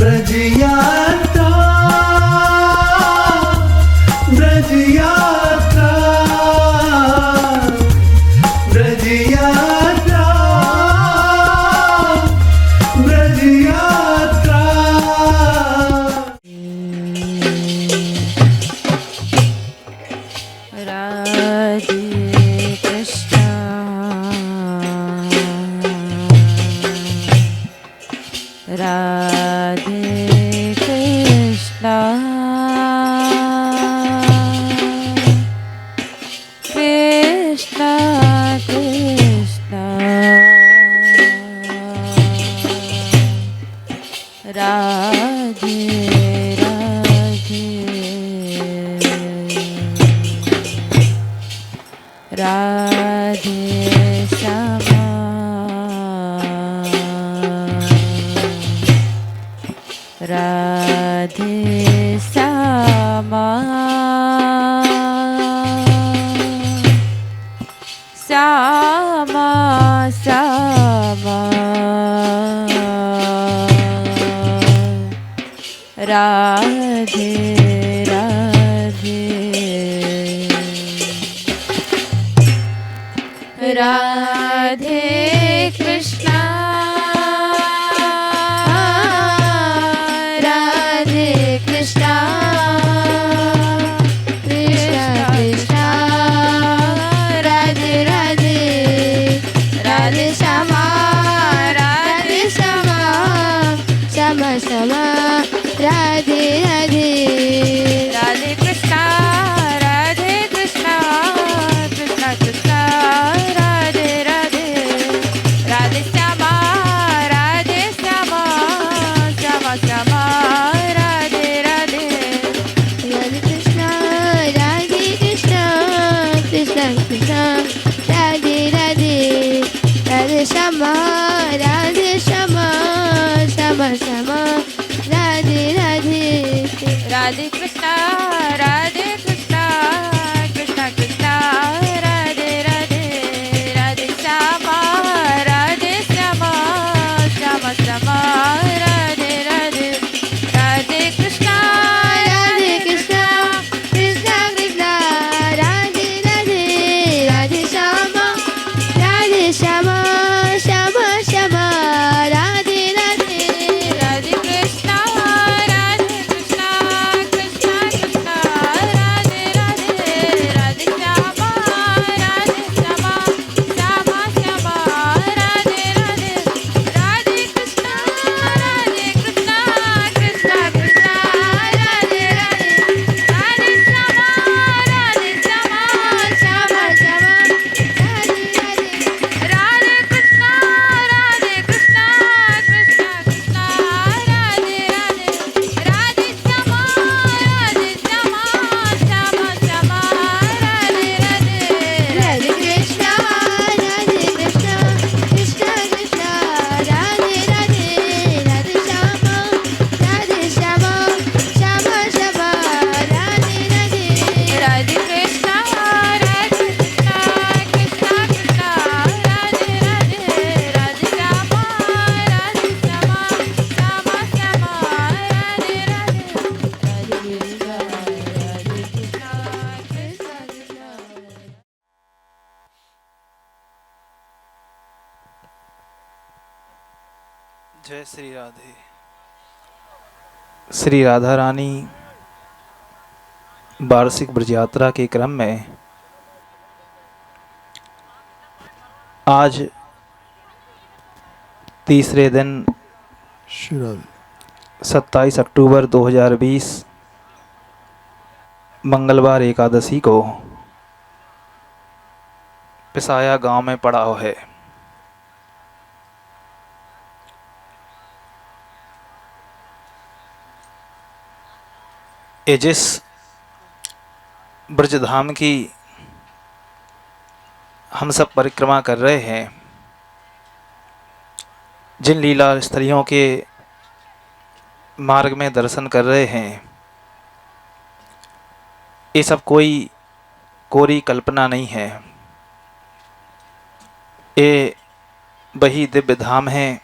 ब्रज यात्रा, ब्रज यात्रा, ब्रज यात्रा, ब्रज यात्रा। राधे कृष्ण राधे कृष्ण कृष्ण कृष्ण राधे राधे राधे श्यामा राधे श्यामा श्यामा श्यामा राधे राधे राधे कृष्णा राधे कृष्णा कृष्णा कृष्णा राधे राधे राधे श्यामा राधे श्यामा श्यामा श्यामा राधे राधे राधे कृष्णा राधे कृष्णा कृष्णा कृष्णा राधे राधे राधे श्यामा राधे श्यामा श्यामा श्यामा राधे राधे राधे कृष्णा कृष्णा कृष्णा राधे राधे राधे श्यामा राधे श्यामा श्यामा श्यामा राधे राधे राधे कृष्णा राधे कृष्णा कृष्णा कृष्णा राधे राधे राधे श्यामा राधे श्यामा श्यामा श्यामा राधे राधे राधे कृष्णा कृष्णा कृष्णा राधे राधे राधे श्यामा श्यामा श्यामा श्यामा राधे राधे राधे कृष्णा कृष्णा कृष्णा कृष्णा राधे राधे राधे श्यामा श्यामा श्यामा श्यामा राधे राधे राधे कृष्णा कृष्णा कृष्णा कृष्णा राधे राधे राधे श्यामा श्यामा श्यामा राधे राधे राधे कृष्णा कृष्णा कृष्णा कृष्णा राधे राधे राधे श्यामा श्यामा श्यामा राधे राधे राधे कृष्णा कृष्णा कृष्णा कृष्णा राधे राधे राधे श्यामा श्यामा श्यामा श्यामा राधे राधे राधे कृष्णा कृष्णा कृष्णा कृष्णा राधे राधे राधे श्यामा श्यामा श्यामा श्यामा राधे राधे राधे कृष्णा कृष्णा कृष्णा। जय श्री राधे। श्री राधा रानी वार्षिक ब्रज यात्रा के क्रम में आज तीसरे दिन 27 अक्टूबर 2020 मंगलवार एकादशी को पिसाया गांव में पड़ाव है। ये जिस ब्रजधाम की हम सब परिक्रमा कर रहे हैं, जिन लीला स्थलियों के मार्ग में दर्शन कर रहे हैं, ये सब कोई कोरी कल्पना नहीं है। ये वही दिव्य धाम हैं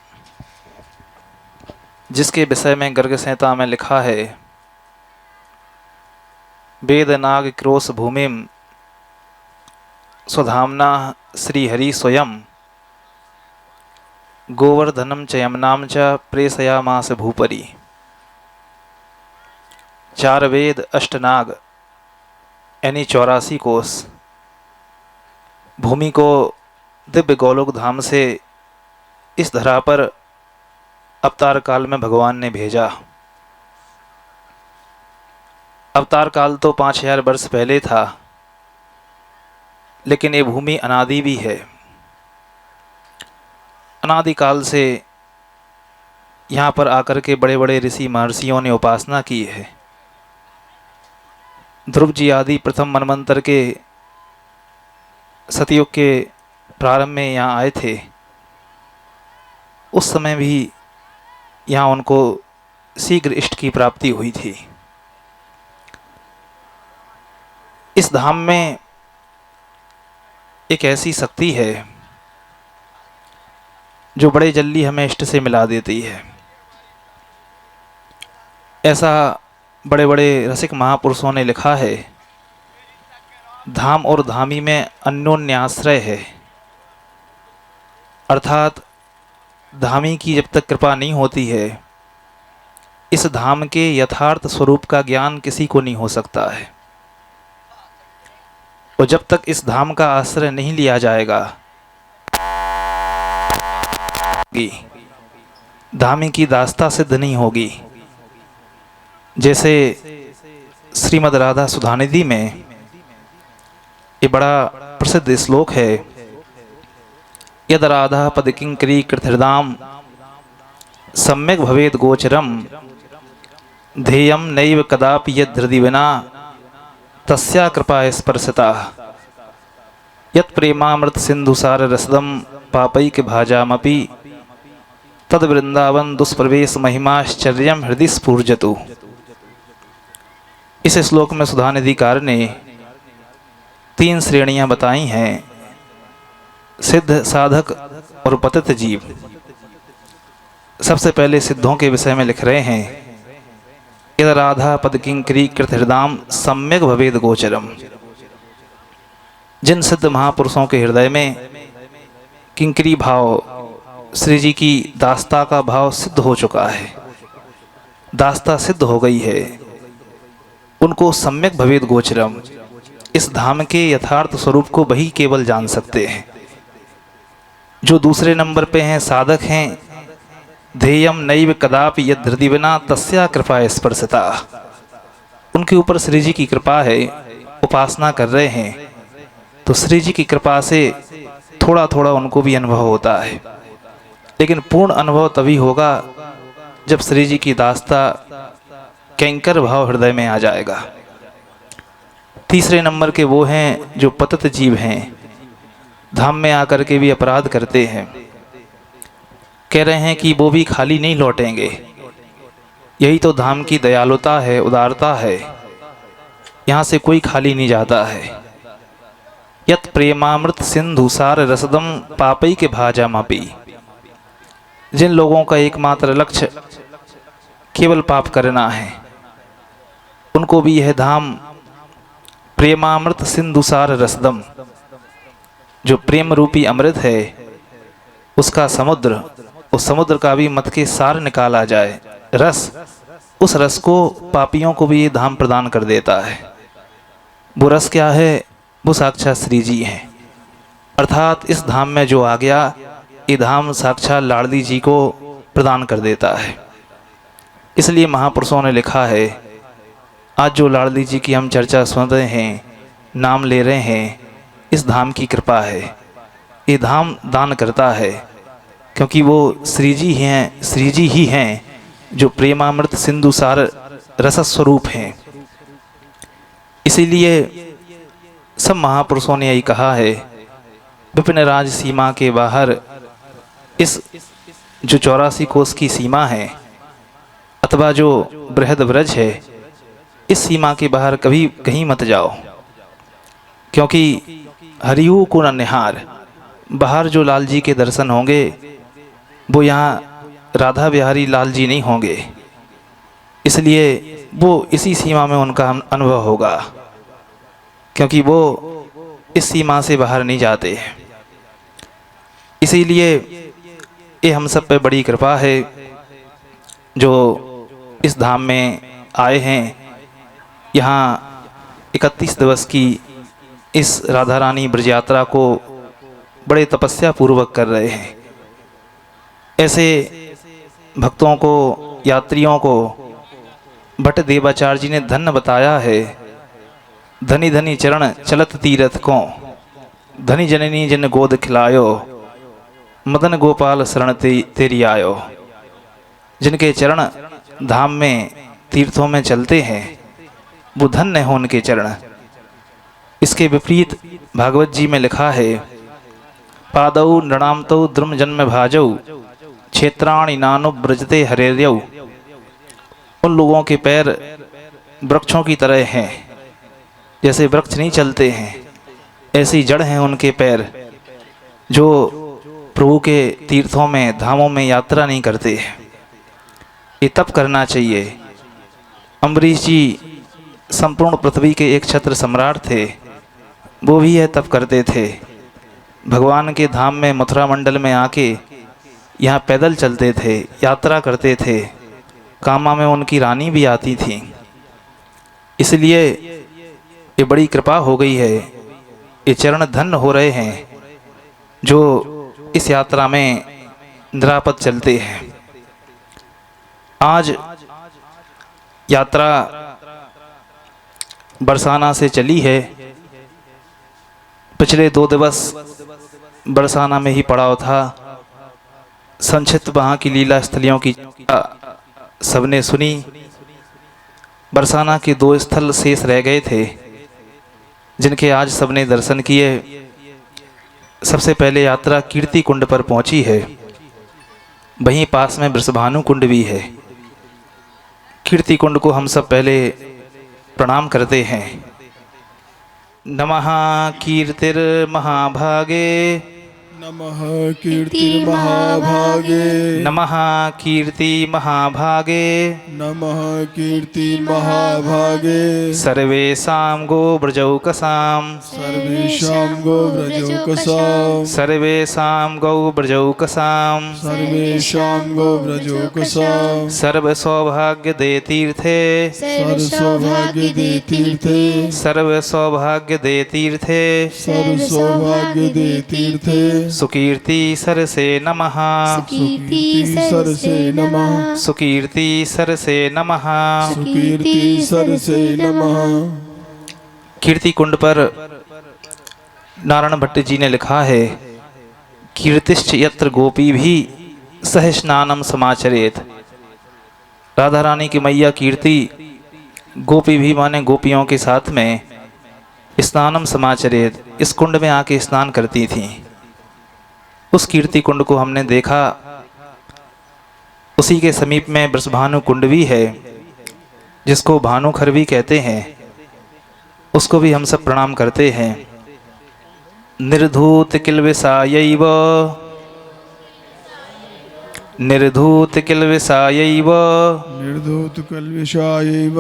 जिसके विषय में गर्ग संहिता में लिखा है, वेद नाग क्रोश भूमिम स्वधामना श्रीहरि स्वयं गोवर्धनम च यमनाम च प्रेषयामास भूपरि। 4 वेद 8 नाग यानी 84 कोस भूमि को दिव्य गोलोक धाम से इस धरा पर अवतार काल में भगवान ने भेजा। अवतार काल तो 5000 वर्ष पहले था, लेकिन ये भूमि अनादि भी है। अनादिकाल से यहाँ पर आकर के बड़े बड़े ऋषि महर्षियों ने उपासना की है। ध्रुव जी आदि प्रथम मनवंतर के सतयुग के प्रारंभ में यहाँ आए थे। उस समय भी यहाँ उनको शीघ्र इष्ट की प्राप्ति हुई थी। इस धाम में एक ऐसी शक्ति है जो बड़े जल्दी हमें इष्ट से मिला देती है। ऐसा बड़े बड़े रसिक महापुरुषों ने लिखा है, धाम और धामी में अन्योन्याश्रय है। अर्थात धामी की जब तक कृपा नहीं होती है, इस धाम के यथार्थ स्वरूप का ज्ञान किसी को नहीं हो सकता है। और जब तक इस धाम का आश्रय नहीं लिया जाएगा, धामी की दास्ता सिद्ध नहीं होगी। जैसे श्रीमद् राधा सुधानिधि में ये बड़ा प्रसिद्ध श्लोक है, यद राधा पद किंकरी कृतहृदाम सम्यक भवेद गोचरम ध्येयम नैव कदापि यद हृदि विना तस्या कृपा स्पर्शता यत् प्रेमामृत सिंधुसार रसदम पापैक भाजामपि तद वृंदावन दुष्प्रवेश महिमाश्चर्यम हृदय स्फूर्जतु। इस श्लोक में सुधानिधिकार ने 3 श्रेणियां बताई हैं, सिद्ध, साधक और पतित जीव। सबसे पहले सिद्धों के विषय में लिख रहे हैं, यद राधा पद किंकरी कृत हृदाम सम्यक भवेद गोचरम। जिन सिद्ध महापुरुषों के हृदय में किंकरी भाव, श्री जी की दास्ता का भाव सिद्ध हो चुका है, दास्ता सिद्ध हो गई है, उनको सम्यक भवेद गोचरम, इस धाम के यथार्थ स्वरूप को वही केवल जान सकते हैं। जो दूसरे नंबर पे हैं, साधक हैं, ध्येयम नैव कदापि यद हृदि विना तस्या कृपा स्पर्शता, उनके ऊपर श्री जी की कृपा है, उपासना कर रहे हैं, तो श्री जी की कृपा से थोड़ा थोड़ा उनको भी अनुभव होता है। लेकिन पूर्ण अनुभव तभी होगा जब श्री जी की दास्ता कैंकर भाव हृदय में आ जाएगा। तीसरे नंबर के वो हैं जो पतित जीव हैं, धाम में आकर के भी अपराध करते हैं, कह रहे हैं कि वो भी खाली नहीं लौटेंगे। यही तो धाम की दयालुता है, उदारता है, यहाँ से कोई खाली नहीं जाता है। यत् प्रेमामृत सिंधुसार रसदम पापई के भाजामापी, जिन लोगों का एकमात्र लक्ष्य केवल पाप करना है, उनको भी यह धाम प्रेमामृत सिंधुसार रसदम, जो प्रेम रूपी अमृत है, उसका समुद्र, उस समुद्र का भी मत के सार निकाला जाए रस, उस रस को पापियों को भी ये धाम प्रदान कर देता है। वो रस क्या है? वो साक्षात श्री जी हैं। अर्थात इस धाम में जो आ गया, ये धाम साक्षात लाडली जी को प्रदान कर देता है। इसलिए महापुरुषों ने लिखा है, आज जो लाडली जी की हम चर्चा सुन रहे हैं, नाम ले रहे हैं, इस धाम की कृपा है। ये धाम दान करता है, क्योंकि वो श्री जी हैं, श्री जी ही हैं जो प्रेमामृत सिंधुसार रसस्वरूप हैं। इसीलिए सब महापुरुषों ने यही कहा है, विपिन राज सीमा के बाहर, इस जो 84 कोस की सीमा है अथवा जो बृहद ब्रज है, इस सीमा के बाहर कभी कहीं मत जाओ, क्योंकि हरियू को न निहार, बाहर जो लाल जी के दर्शन होंगे वो यहाँ राधा बिहारी लाल जी नहीं होंगे, इसलिए वो इसी सीमा में उनका अनुभव होगा, क्योंकि वो इस सीमा से बाहर नहीं जाते। इसीलिए ये हम सब पे बड़ी कृपा है जो इस धाम में आए हैं। यहाँ 31 दिवस की इस राधा रानी ब्रज यात्रा को बड़े तपस्या पूर्वक कर रहे हैं। ऐसे भक्तों को, यात्रियों को भट्ट देवाचार्य जी ने धन्य बताया है। धनी धनी चरण चलत तीरथ को, धनी जननी जिन गोद खिलायो, मदन गोपाल शरण तेरी आयो। जिनके चरण धाम में तीर्थों में चलते हैं वो धन्य हो उनके चरण। इसके विपरीत भागवत जी में लिखा है, पादौ नृणामतौ द्रुम जन्म भाजौ, क्षेत्राणि नानु ब्रजते हरेर्यौ। उन लोगों के पैर वृक्षों की तरह हैं, जैसे वृक्ष नहीं चलते हैं ऐसी जड़ हैं उनके पैर, जो प्रभु के तीर्थों में, धामों में यात्रा नहीं करते। ये तप करना चाहिए। अम्बरीश जी संपूर्ण पृथ्वी के एक छत्र सम्राट थे, वो भी यह तप करते थे। भगवान के धाम में, मथुरा मंडल में आके यहाँ पैदल चलते थे, यात्रा करते थे। कामा में उनकी रानी भी आती थी। इसलिए ये बड़ी कृपा हो गई है, ये चरण धन्य हो रहे हैं जो इस यात्रा में निरापद चलते हैं। आज यात्रा बरसाना से चली है। पिछले 2 दिवस बरसाना में ही पड़ाव था। संक्षिप्त वहाँ की लीला स्थलियों की सबने सुनी। बरसाना के 2 स्थल शेष रह गए थे, जिनके आज सबने दर्शन किए। सबसे पहले यात्रा कीर्ति कुंड पर पहुंची है। वहीं पास में वृषभानु कुंड भी है। कीर्ति कुंड को हम सब पहले प्रणाम करते हैं। नमः कीर्तिर्महाभागे, नमः कीर्तिर्महाभागे, नमः कीर्ति महाभागे, नमः कीर्तिर्महाभागे। सर्वेषां गोव्रजौकसां, सर्वेषां गोव्रजौकसां, सर्वेषां गोव्रजौकसां, सर्वेषां गोव्रजौकसां। सर्वसौभाग्यदे तीर्थे, सर्वसौभाग्यदे तीर्थे, सर्वसौभाग्यदे तीर्थे, सर्वसौभाग्यदे तीर्थे। सुकीर्ति सरसे नमः, सुकीर्ति सरसे नमः, सुकीर्ति सरसे नमः। सुकीर्ति सरसे नमः। कीर्ति कुंड पर नारायण भट्ट जी ने लिखा है, कीर्तिश्च यत्र गोपी भी सह स्नानम समाचरेत। राधा रानी की मैया कीर्ति गोपी भी माने गोपियों के साथ में स्नानम समाचरेत, इस कुंड में आके स्नान करती थीं। उस कीर्ति कुंड को हमने देखा। उसी के समीप में वृषभानु कुंड भी है, जिसको भानुखर भी कहते हैं। उसको भी हम सब प्रणाम करते हैं। निर्धूत किल्बिषायैव, निर्धूत किल्बिषायैव, निर्धूत कल्विषायैव,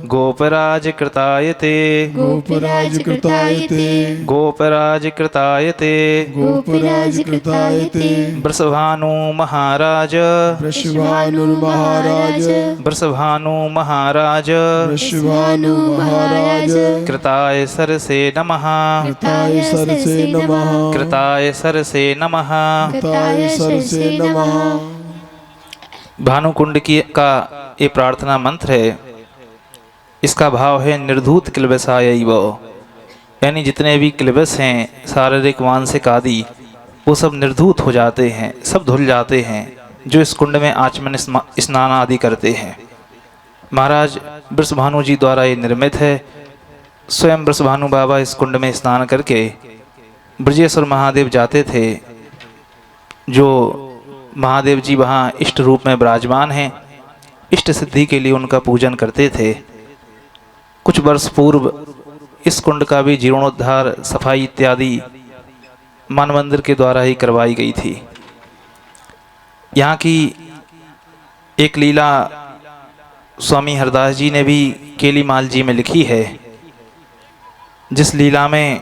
गोपराज कृतायते, गोपराज कृतायते, गोपराज कृतायते, गोपराज कृतायते। वृषभानु महाराज, वृषभानुर्महाराज, वृषभानु महाराज, वृषभानु महाराज। कृताय सरसे नमः, कृताय सरसे नमः, कृताय सरसे नमः। कृताय सरसे नमः। भानुकुंड की का ये प्रार्थना मंत्र है। इसका भाव है निर्धूत किल्बिषायैव, यानी जितने भी किल्बिष हैं, शारीरिक मानसिक आदि, वो सब निर्धूत हो जाते हैं, सब धुल जाते हैं, जो इस कुंड में आचमन स्नान आदि करते हैं। महाराज वृषभानु जी द्वारा ये निर्मित है। स्वयं वृषभानु बाबा इस कुंड में स्नान करके ब्रजेश्वर महादेव जाते थे। जो महादेव जी वहाँ इष्ट रूप में विराजमान हैं, इष्ट सिद्धि के लिए उनका पूजन करते थे। कुछ वर्ष पूर्व इस कुंड का भी जीर्णोद्धार, सफाई इत्यादि मान मंदिर के द्वारा ही करवाई गई थी। यहाँ की एक लीला स्वामी हरदास जी ने भी केलीमाल जी में लिखी है, जिस लीला में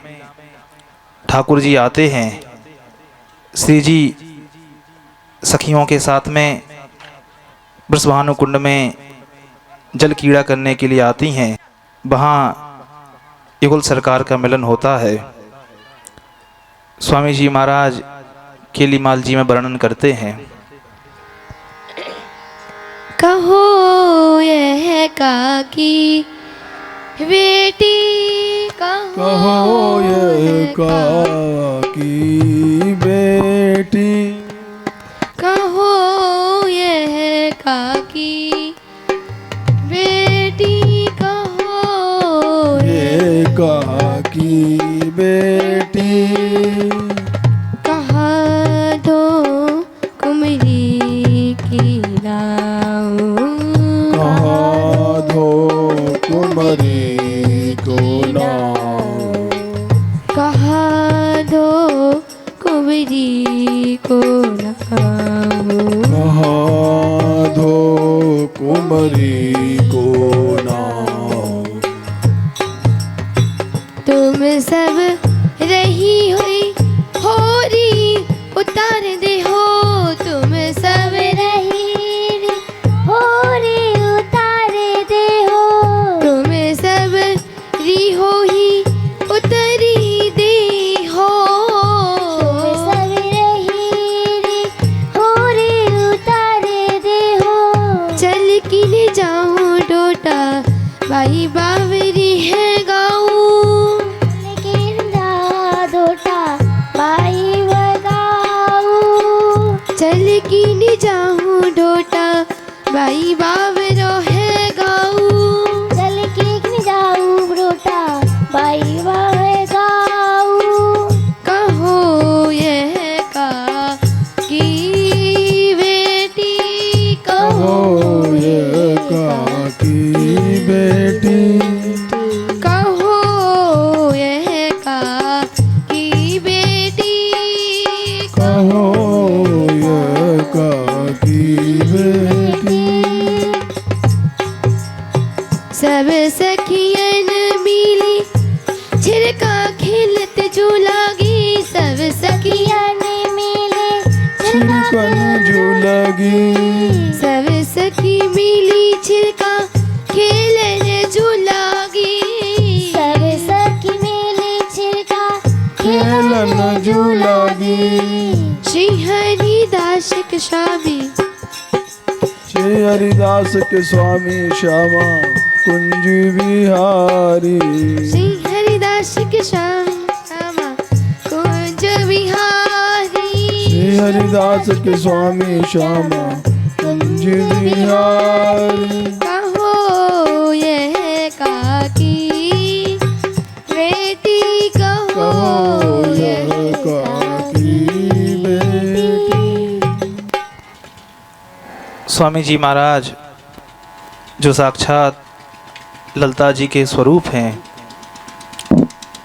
ठाकुर जी आते हैं, श्री जी सखियों के साथ में वृषभानु कुंड में जल कीड़ा करने के लिए आती हैं। वहाँ युगल सरकार का मिलन होता है। स्वामी जी महाराज केलीमाल जी में वर्णन करते हैं। कहो यह काकी बेटी, कहो ये काकी बेटी, कहो यह काकी बेटी, कहो ये काकी बेटी, कहा दो कुमरी की नाव, कहा दो कुमरी को नाव, कहा दो कुमरी को नाव, कहा दो कुमरी को नाव। तुम सब रही हुई होरी उतार दे हो, तुम सब रही होरी उतार दे हो, तुम सब री हो ही उतरी दे हो, तुम सब रही होरी उतार दे हो, चल की ले जाऊं डोटा भाई बावरी है गाऊं, लेकिन डोटा भाई बगाऊं, चल की ले जाऊं डोटा भाई बावरो है गाऊं, चल की ले जाऊं डोटा भाई बावर गाऊं, कहो यह का की बेटी, कहो ये काकी बेटी, कहो यह का की बेटी, कहो ये काकी बेटी। सब सखियन मिली छिड़का खेलत झूलागी, सब सखियन मिले छिड़कन झूलागी, सब सखी मिली छिड़का खेलन झूलागी, सब सखी मिली छिड़का खेलन झूलागी। श्री हरिदास के स्वामी, श्री हरिदास के स्वामी श्यामा कुंज बिहारी, श्री हरिदास के स्वामी श्यामा कुंज बिहारी, श्री हरिदास के स्वामी श्यामा कुंज बिहारी। कहो यह काकी बेटी, कहो यह काकी बेटी। स्वामी जी महाराज जो साक्षात ललिता जी के स्वरूप हैं,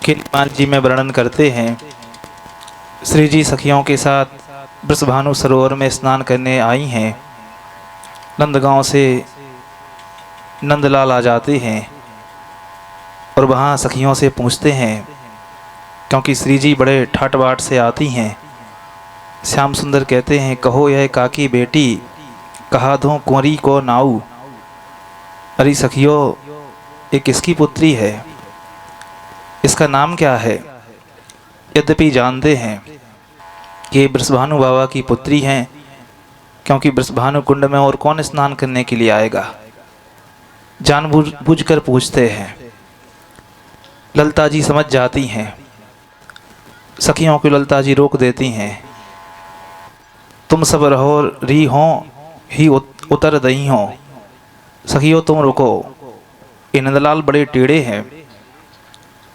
केलीमाल जी में वर्णन करते हैं। श्री जी सखियों के साथ वृषभानु सरोवर में स्नान करने आई हैं। नंदगांव से नंदलाल आ जाते हैं और वहाँ सखियों से पूछते हैं, क्योंकि श्री जी बड़े ठाट बाट से आती हैं। श्याम सुंदर कहते हैं, कहो यह काकी बेटी, कहा दूँ कुंवरी को नाऊ। अरे सखियों, ये किसकी पुत्री है, इसका नाम क्या है? यद्यपि जानते हैं कि वृषभानु बाबा की पुत्री हैं, क्योंकि वृषभानु कुंड में और कौन स्नान करने के लिए आएगा। जानबूझ कर पूछते हैं। ललिता जी समझ जाती हैं। सखियों को ललिता जी रोक देती हैं। तुम सब रहो री हो ही उतर दही हो। सखियों तुम रुको, ये नंदलाल बड़े टेढ़े हैं,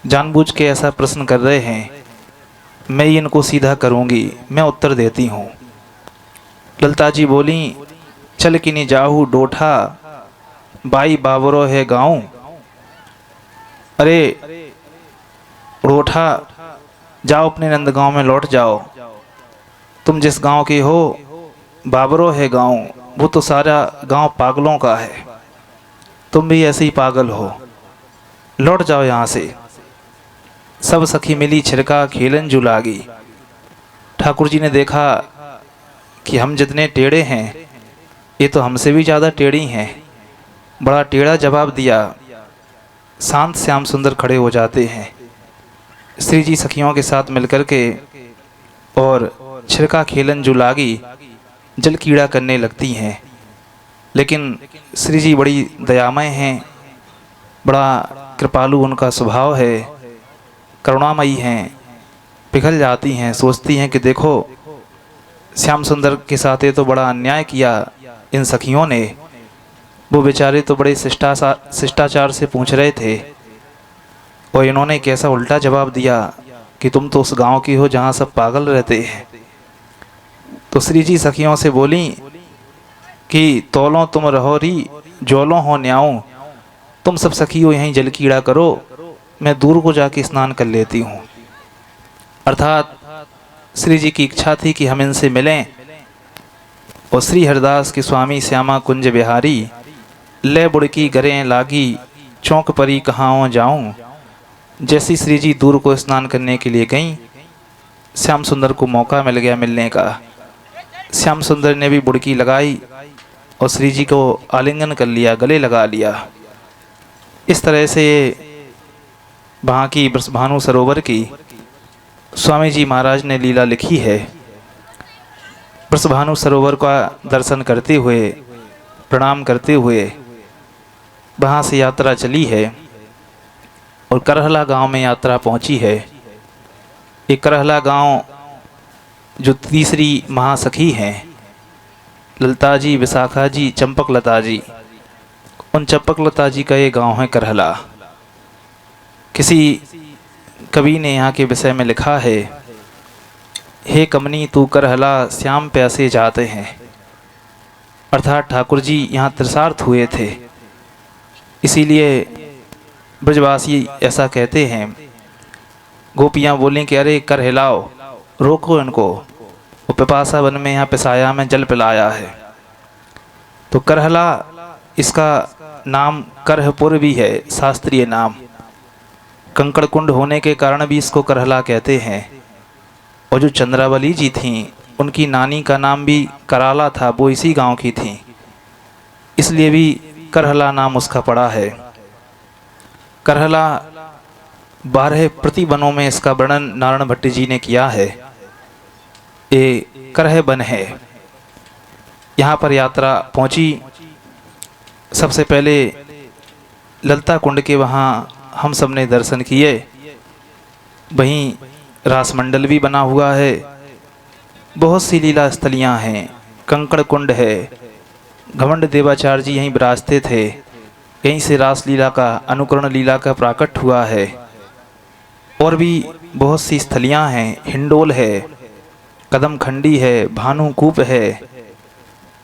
जानबूझ के ऐसा प्रश्न कर रहे हैं। मैं इनको सीधा करूंगी, मैं उत्तर देती हूँ। ललिता जी बोली, चल कि नहीं जाहू डोठा बाई बाबरो है गाँव। अरे डोठा, जाओ अपने नंदगांव में लौट जाओ। तुम जिस गांव के हो, बाबरो है गाँव, वो तो सारा गांव पागलों का है, तुम भी ऐसे ही पागल हो, लौट जाओ यहाँ से। सब सखी मिली छिड़का खेलन जुलागी। ठाकुर जी ने देखा कि हम जितने टेढ़े हैं ये तो हमसे भी ज़्यादा टेढ़ी हैं। बड़ा टेढ़ा जवाब दिया। शांत श्याम सुंदर खड़े हो जाते हैं। श्री जी सखियों के साथ मिलकर के और छिड़का खेलन जुलागी जल कीड़ा करने लगती हैं। लेकिन श्री जी बड़ी दयामय हैं, बड़ा कृपालु उनका स्वभाव है, करुणामयी हैं, पिघल जाती हैं, सोचती हैं कि देखो श्याम सुंदर के साथ ये तो बड़ा अन्याय किया इन सखियों ने। वो बेचारे तो बड़े शिष्टाचार से पूछ रहे थे और इन्होंने कैसा उल्टा जवाब दिया कि तुम तो उस गांव की हो जहां सब पागल रहते हैं। तो श्री जी सखियों से बोली कि तौलों तुम रहोरी जोलों हो न्याऊं, तुम सब सखियों यहीं जल कीड़ा करो, मैं दूर को जाके स्नान कर लेती हूँ। अर्थात श्री जी की इच्छा थी कि हम इनसे मिलें और श्री हरिदास के स्वामी श्यामा कुंज बिहारी ले बुड़की गरें लागी चौंक परी कहाँ जाऊं। जैसी श्री जी दूर को स्नान करने के लिए गईं, श्याम सुंदर को मौका मिल गया मिलने का। श्याम सुंदर ने भी बुड़की लगाई और श्री जी को आलिंगन कर लिया, गले लगा लिया। इस तरह से वहाँ की ब्रजभानु सरोवर की स्वामी जी महाराज ने लीला लिखी है। ब्रजभानु सरोवर का दर्शन करते हुए, प्रणाम करते हुए वहाँ से यात्रा चली है और करहला गांव में यात्रा पहुँची है। ये करहला गांव जो तीसरी महासखी हैं, ललता जी, विशाखा जी, चंपक लता जी, उन चंपक लता जी का ये गांव है करहला। किसी कवि ने यहाँ के विषय में लिखा है, हे कमनी तू करहला श्याम प्यासे जाते हैं। अर्थात ठाकुर जी यहाँ त्रिसार्थ हुए थे, इसीलिए ब्रजवासी ऐसा कहते हैं। गोपियाँ बोलें कि अरे कर हिलाओ, रोको इनको, वो पिपासा वन में यहाँ पिसाया में जल पिलाया है। तो करहला इसका नाम करहपुर भी है, शास्त्रीय नाम। कंकड़ कुंड होने के कारण भी इसको करहला कहते हैं। और जो चंद्रावली जी थीं, उनकी नानी का नाम भी कराला था, वो इसी गांव की थीं, इसलिए भी करहला नाम उसका पड़ा है। करहला 12 प्रतिवनों में इसका वर्णन नारायण भट्ट जी ने किया है। ये करह वन है। यहाँ पर यात्रा पहुँची। सबसे पहले ललता कुंड के वहाँ हम सब ने दर्शन किए। वहीं रासमंडल भी बना हुआ है, बहुत सी लीला स्थलियाँ हैं, कंकड़ कुंड है। घमंड देवाचार्य जी यहीं विराजते थे, यहीं से रास लीला का, अनुकरण लीला का प्राकट हुआ है। और भी बहुत सी स्थलियाँ हैं, हिंडोल है, कदम खंडी है, भानुकूप है,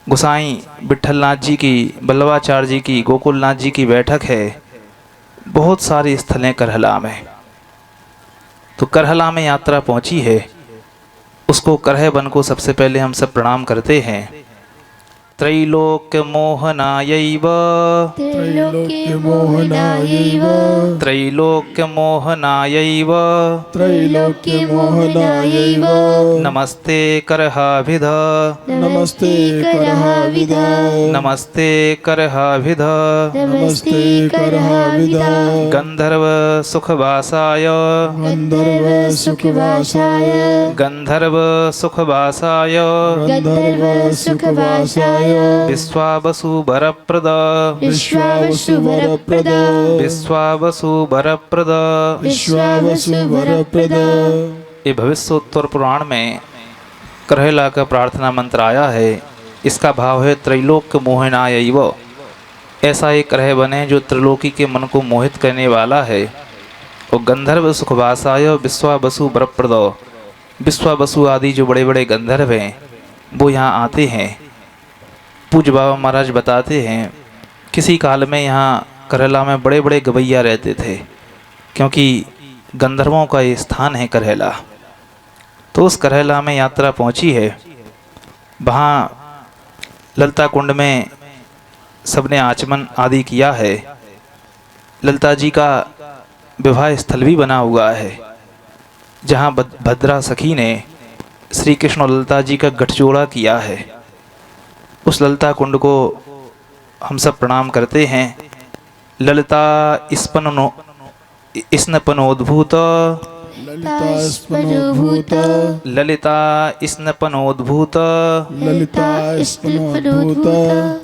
गोसाई विठलनाथ जी की, बल्लवाचार्य जी की, गोकुलनाथ जी की बैठक है। बहुत सारी स्थलें करहला में। तो करहला में यात्रा पहुंची है, उसको करह वन को सबसे पहले हम सब प्रणाम करते हैं। त्रैलोक्य मोहनायैव, त्रैलोक्य मोहनायैव, त्रैलोक्य मोहनायैव, त्रैलोक्य मोहनायैव, नमस्ते करहाभिध, नमस्ते करहाविद, नमस्ते करहाभिध, नमस्ते करहाविद, गंधर्व सुखवासाय, गंधर्व सुखवासाय, गंधर्व सुखवासाय, गंधर्व सुखवासाय, विश्वावसु वरप्रद, विश्वावसु वरप्रद, विश्वावसु वरप्रद। विश्वावसु वरप्रद। ये भविष्योत्तर पुराण में करहला का प्रार्थना मंत्र आया है। इसका भाव है त्रैलोक्य मोहनायैव। ऐसा एक करह बने जो त्रिलोकी के मन को मोहित करने वाला है। और गंधर्व सुखवासाय विश्वावसु वरप्रद। विश्वावसु आदि जो बड़े बड़े गंधर्व हैं वो यहाँ आते हैं। पूज्य बाबा महाराज बताते हैं किसी काल में यहाँ करहला में बड़े बड़े गवैया रहते थे, क्योंकि गंधर्वों का ये स्थान है करहला। तो उस करहला में यात्रा पहुँची है। वहाँ ललिता कुंड में सबने आचमन आदि किया है। ललिता जी का विवाह स्थल भी बना हुआ है, जहाँ भद्रा सखी ने श्री कृष्ण और ललिता जी का गठजोड़ा किया है। उस ललिता कुंड को हम सब प्रणाम करते हैं। ललिता स्नपनोद्भूत ललिता स्पनोद्भूत ललिता स्नपनोद्भूत ललिता स्पनोद्भूत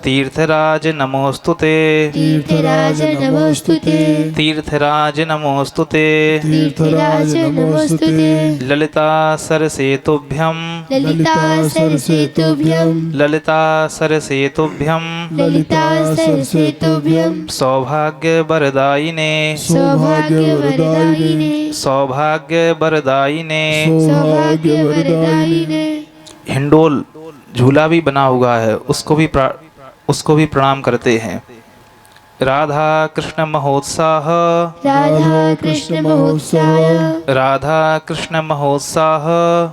तीर्थराज नमोस्तुते तीर्थराज नमोस्तुते तीर्थराज नमोस्तुते तीर्थराज नमोस्तुते ललिता सरसेतुभ्यं ललिता सरसेतुभ्यं ललिता सरसेतुभ्यं ललिता सरसेतुभ्यं सौभाग्य वरदायिने सौभाग्यवरदायिने सौभाग्य वरदायिने सौभाग्य वरदायिने। हिंडोल झूला भी बना हुआ है, उसको भी प्रणाम करते हैं। राधा कृष्ण महोत्साह राधा कृष्ण महोत्सव राधा कृष्ण महोत्साह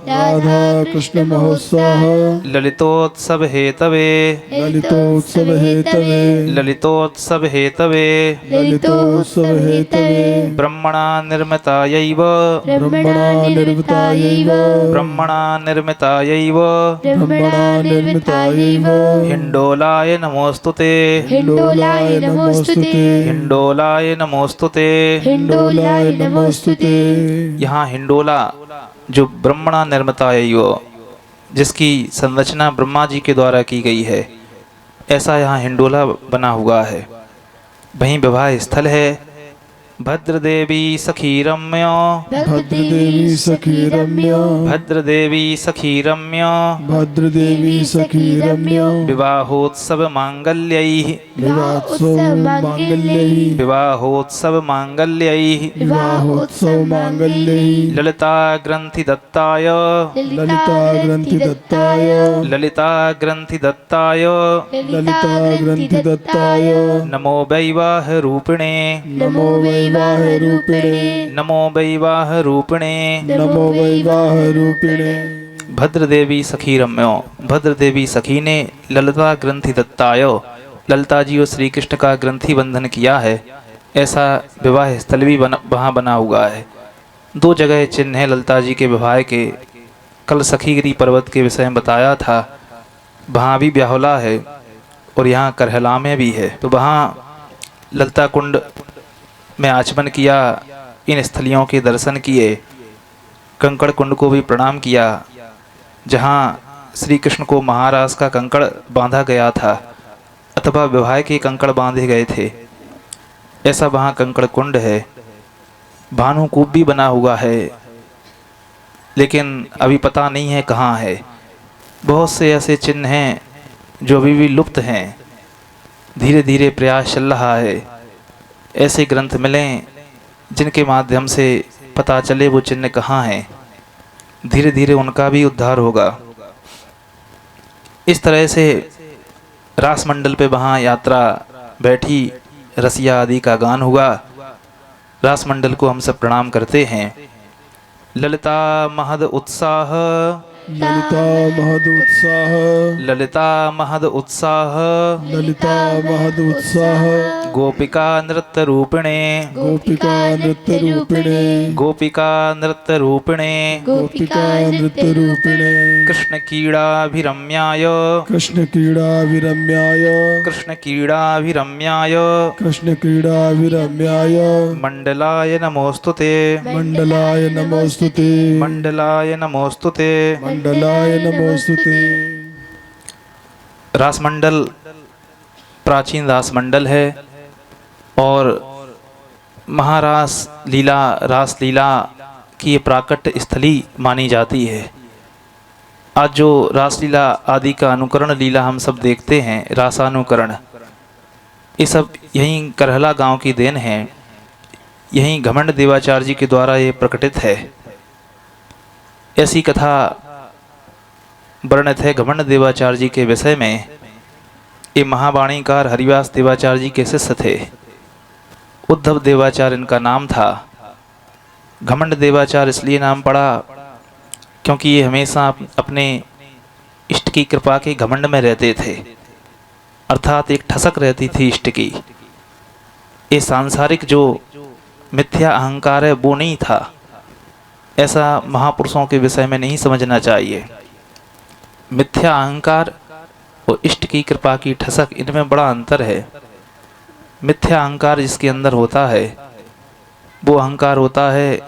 राधा कृष्ण महोत्सव ललितोत्सव हेतवे ललितोत्सव हेतवे ललितोत्सव हेतवे ललितोत्सव हेतवे ब्रह्मणा निर्मितायैव ब्रह्मणा निर्मितायैव ब्रह्मणा निर्मितायैव ब्रह्मणा निर्मितायैव हिंडोलाय नमोस्तुते हिंडोलाय नमोस्तुते हिंडोलाय नमोस्तुते हिंडोलाय नमोस्तुते। यहाँ हिंडोला जो ब्रह्मणा निर्मितायैव, जिसकी संरचना ब्रह्मा जी के द्वारा की गई है, ऐसा यहाँ हिंडोला बना हुआ है। वहीं विवाह स्थल है। भद्रदेवी सखी रम्य भद्रदेवी सखी रम्य भद्रदेवी सखी रम्य भद्रदेवी सखी रम्य विवाहोत्सव मांगल्यैः विवाहोत्सव मांगल्यैः विवाहोत्सव मांगल्यैः विवाहोत्सव मांगल्यैः ललिता ग्रंथि दत्ताय ललिता ग्रंथि दत्ताय ललिता ग्रंथि दत्ताय ललिता ग्रंथि दत्ताय नमो वैवाह रूपिणे नमो वैवाह रूपिणे नमो वैवाह रूपिणे नमो वैवाह रूपिणे। भद्रदेवी सखी रम्यो, भद्रदेवी सखी ने ललिता ग्रंथि दत्ताय, ललिता जी और श्री कृष्ण का ग्रंथि बंधन किया है। ऐसा विवाह स्थल भी वहाँ बना हुआ है। दो जगह चिन्ह है ललिता जी के विवाह के। कल सखीगिरी पर्वत के विषय में बताया था, वहाँ भी ब्याहुला है और यहाँ करहला में भी है। तो वहाँ ललिता कुंड में आचमन किया, इन स्थलियों के दर्शन किए, कंकड़ कुंड को भी प्रणाम किया, जहाँ श्री कृष्ण को महाराज का कंकड़ बांधा गया था अथवा विवाह के कंकड़ बांधे गए थे। ऐसा वहाँ कंकड़ कुंड है। भानुकूप भी बना हुआ है, लेकिन अभी पता नहीं है कहाँ है। बहुत से ऐसे चिन्ह हैं जो अभी भी लुप्त हैं। धीरे धीरे प्रयास चल रहा है, ऐसे ग्रंथ मिलें जिनके माध्यम से पता चले वो चिन्ह कहाँ हैं। धीरे धीरे उनका भी उद्धार होगा। इस तरह से रासमंडल पे वहाँ यात्रा बैठी, रसिया आदि का गान हुआ। रासमंडल को हम सब प्रणाम करते हैं। ललिता महद उत्साह ललिता महद उत्साह ललिता महद उत्साह ललिता महद उत्साह गोपिका नृत्य रूपिणे गोपिका नृत्य रूपिणे गोपिका नृत्य रूपिणे गोपिका नृत्य रूपिणे कृष्ण कीड़ाभिरम्याय कृष्ण क्रीडाभिरम्याय कृष्ण कीड़ाभिरम्याय कृष्ण क्रीडाभिरम्याय मंडलाय नमोस्तुते मंडलाय नमोस्तुते मंडलाय नमोस्तुते मंडलाय नमोस्तुते। रासमंडल प्राचीन रासमंडल है और महारास लीला, रास लीला की ये प्राकट्य स्थली मानी जाती है। आज जो रासलीला आदि का अनुकरण लीला हम सब देखते हैं, रासानुकरण, ये सब यहीं करहला गांव की देन है। यहीं घमंड देवाचार्य जी के द्वारा ये प्रकटित है। ऐसी कथा वर्णित है घमंड देवाचार्य जी के विषय में। ये महावाणीकार हरिवास देवाचार्य जी के शिष्य थे। उद्धव देवाचार्य इनका नाम था। घमंड देवाचार्य इसलिए नाम पड़ा क्योंकि ये हमेशा अपने इष्ट की कृपा के घमंड में रहते थे। अर्थात एक ठसक रहती थी इष्ट की। ये सांसारिक जो मिथ्या अहंकार है वो नहीं था। ऐसा महापुरुषों के विषय में नहीं समझना चाहिए। मिथ्या अहंकार और इष्ट की कृपा की ठसक, इनमें बड़ा अंतर है। मिथ्या अहंकार जिसके अंदर होता है वो अहंकार होता है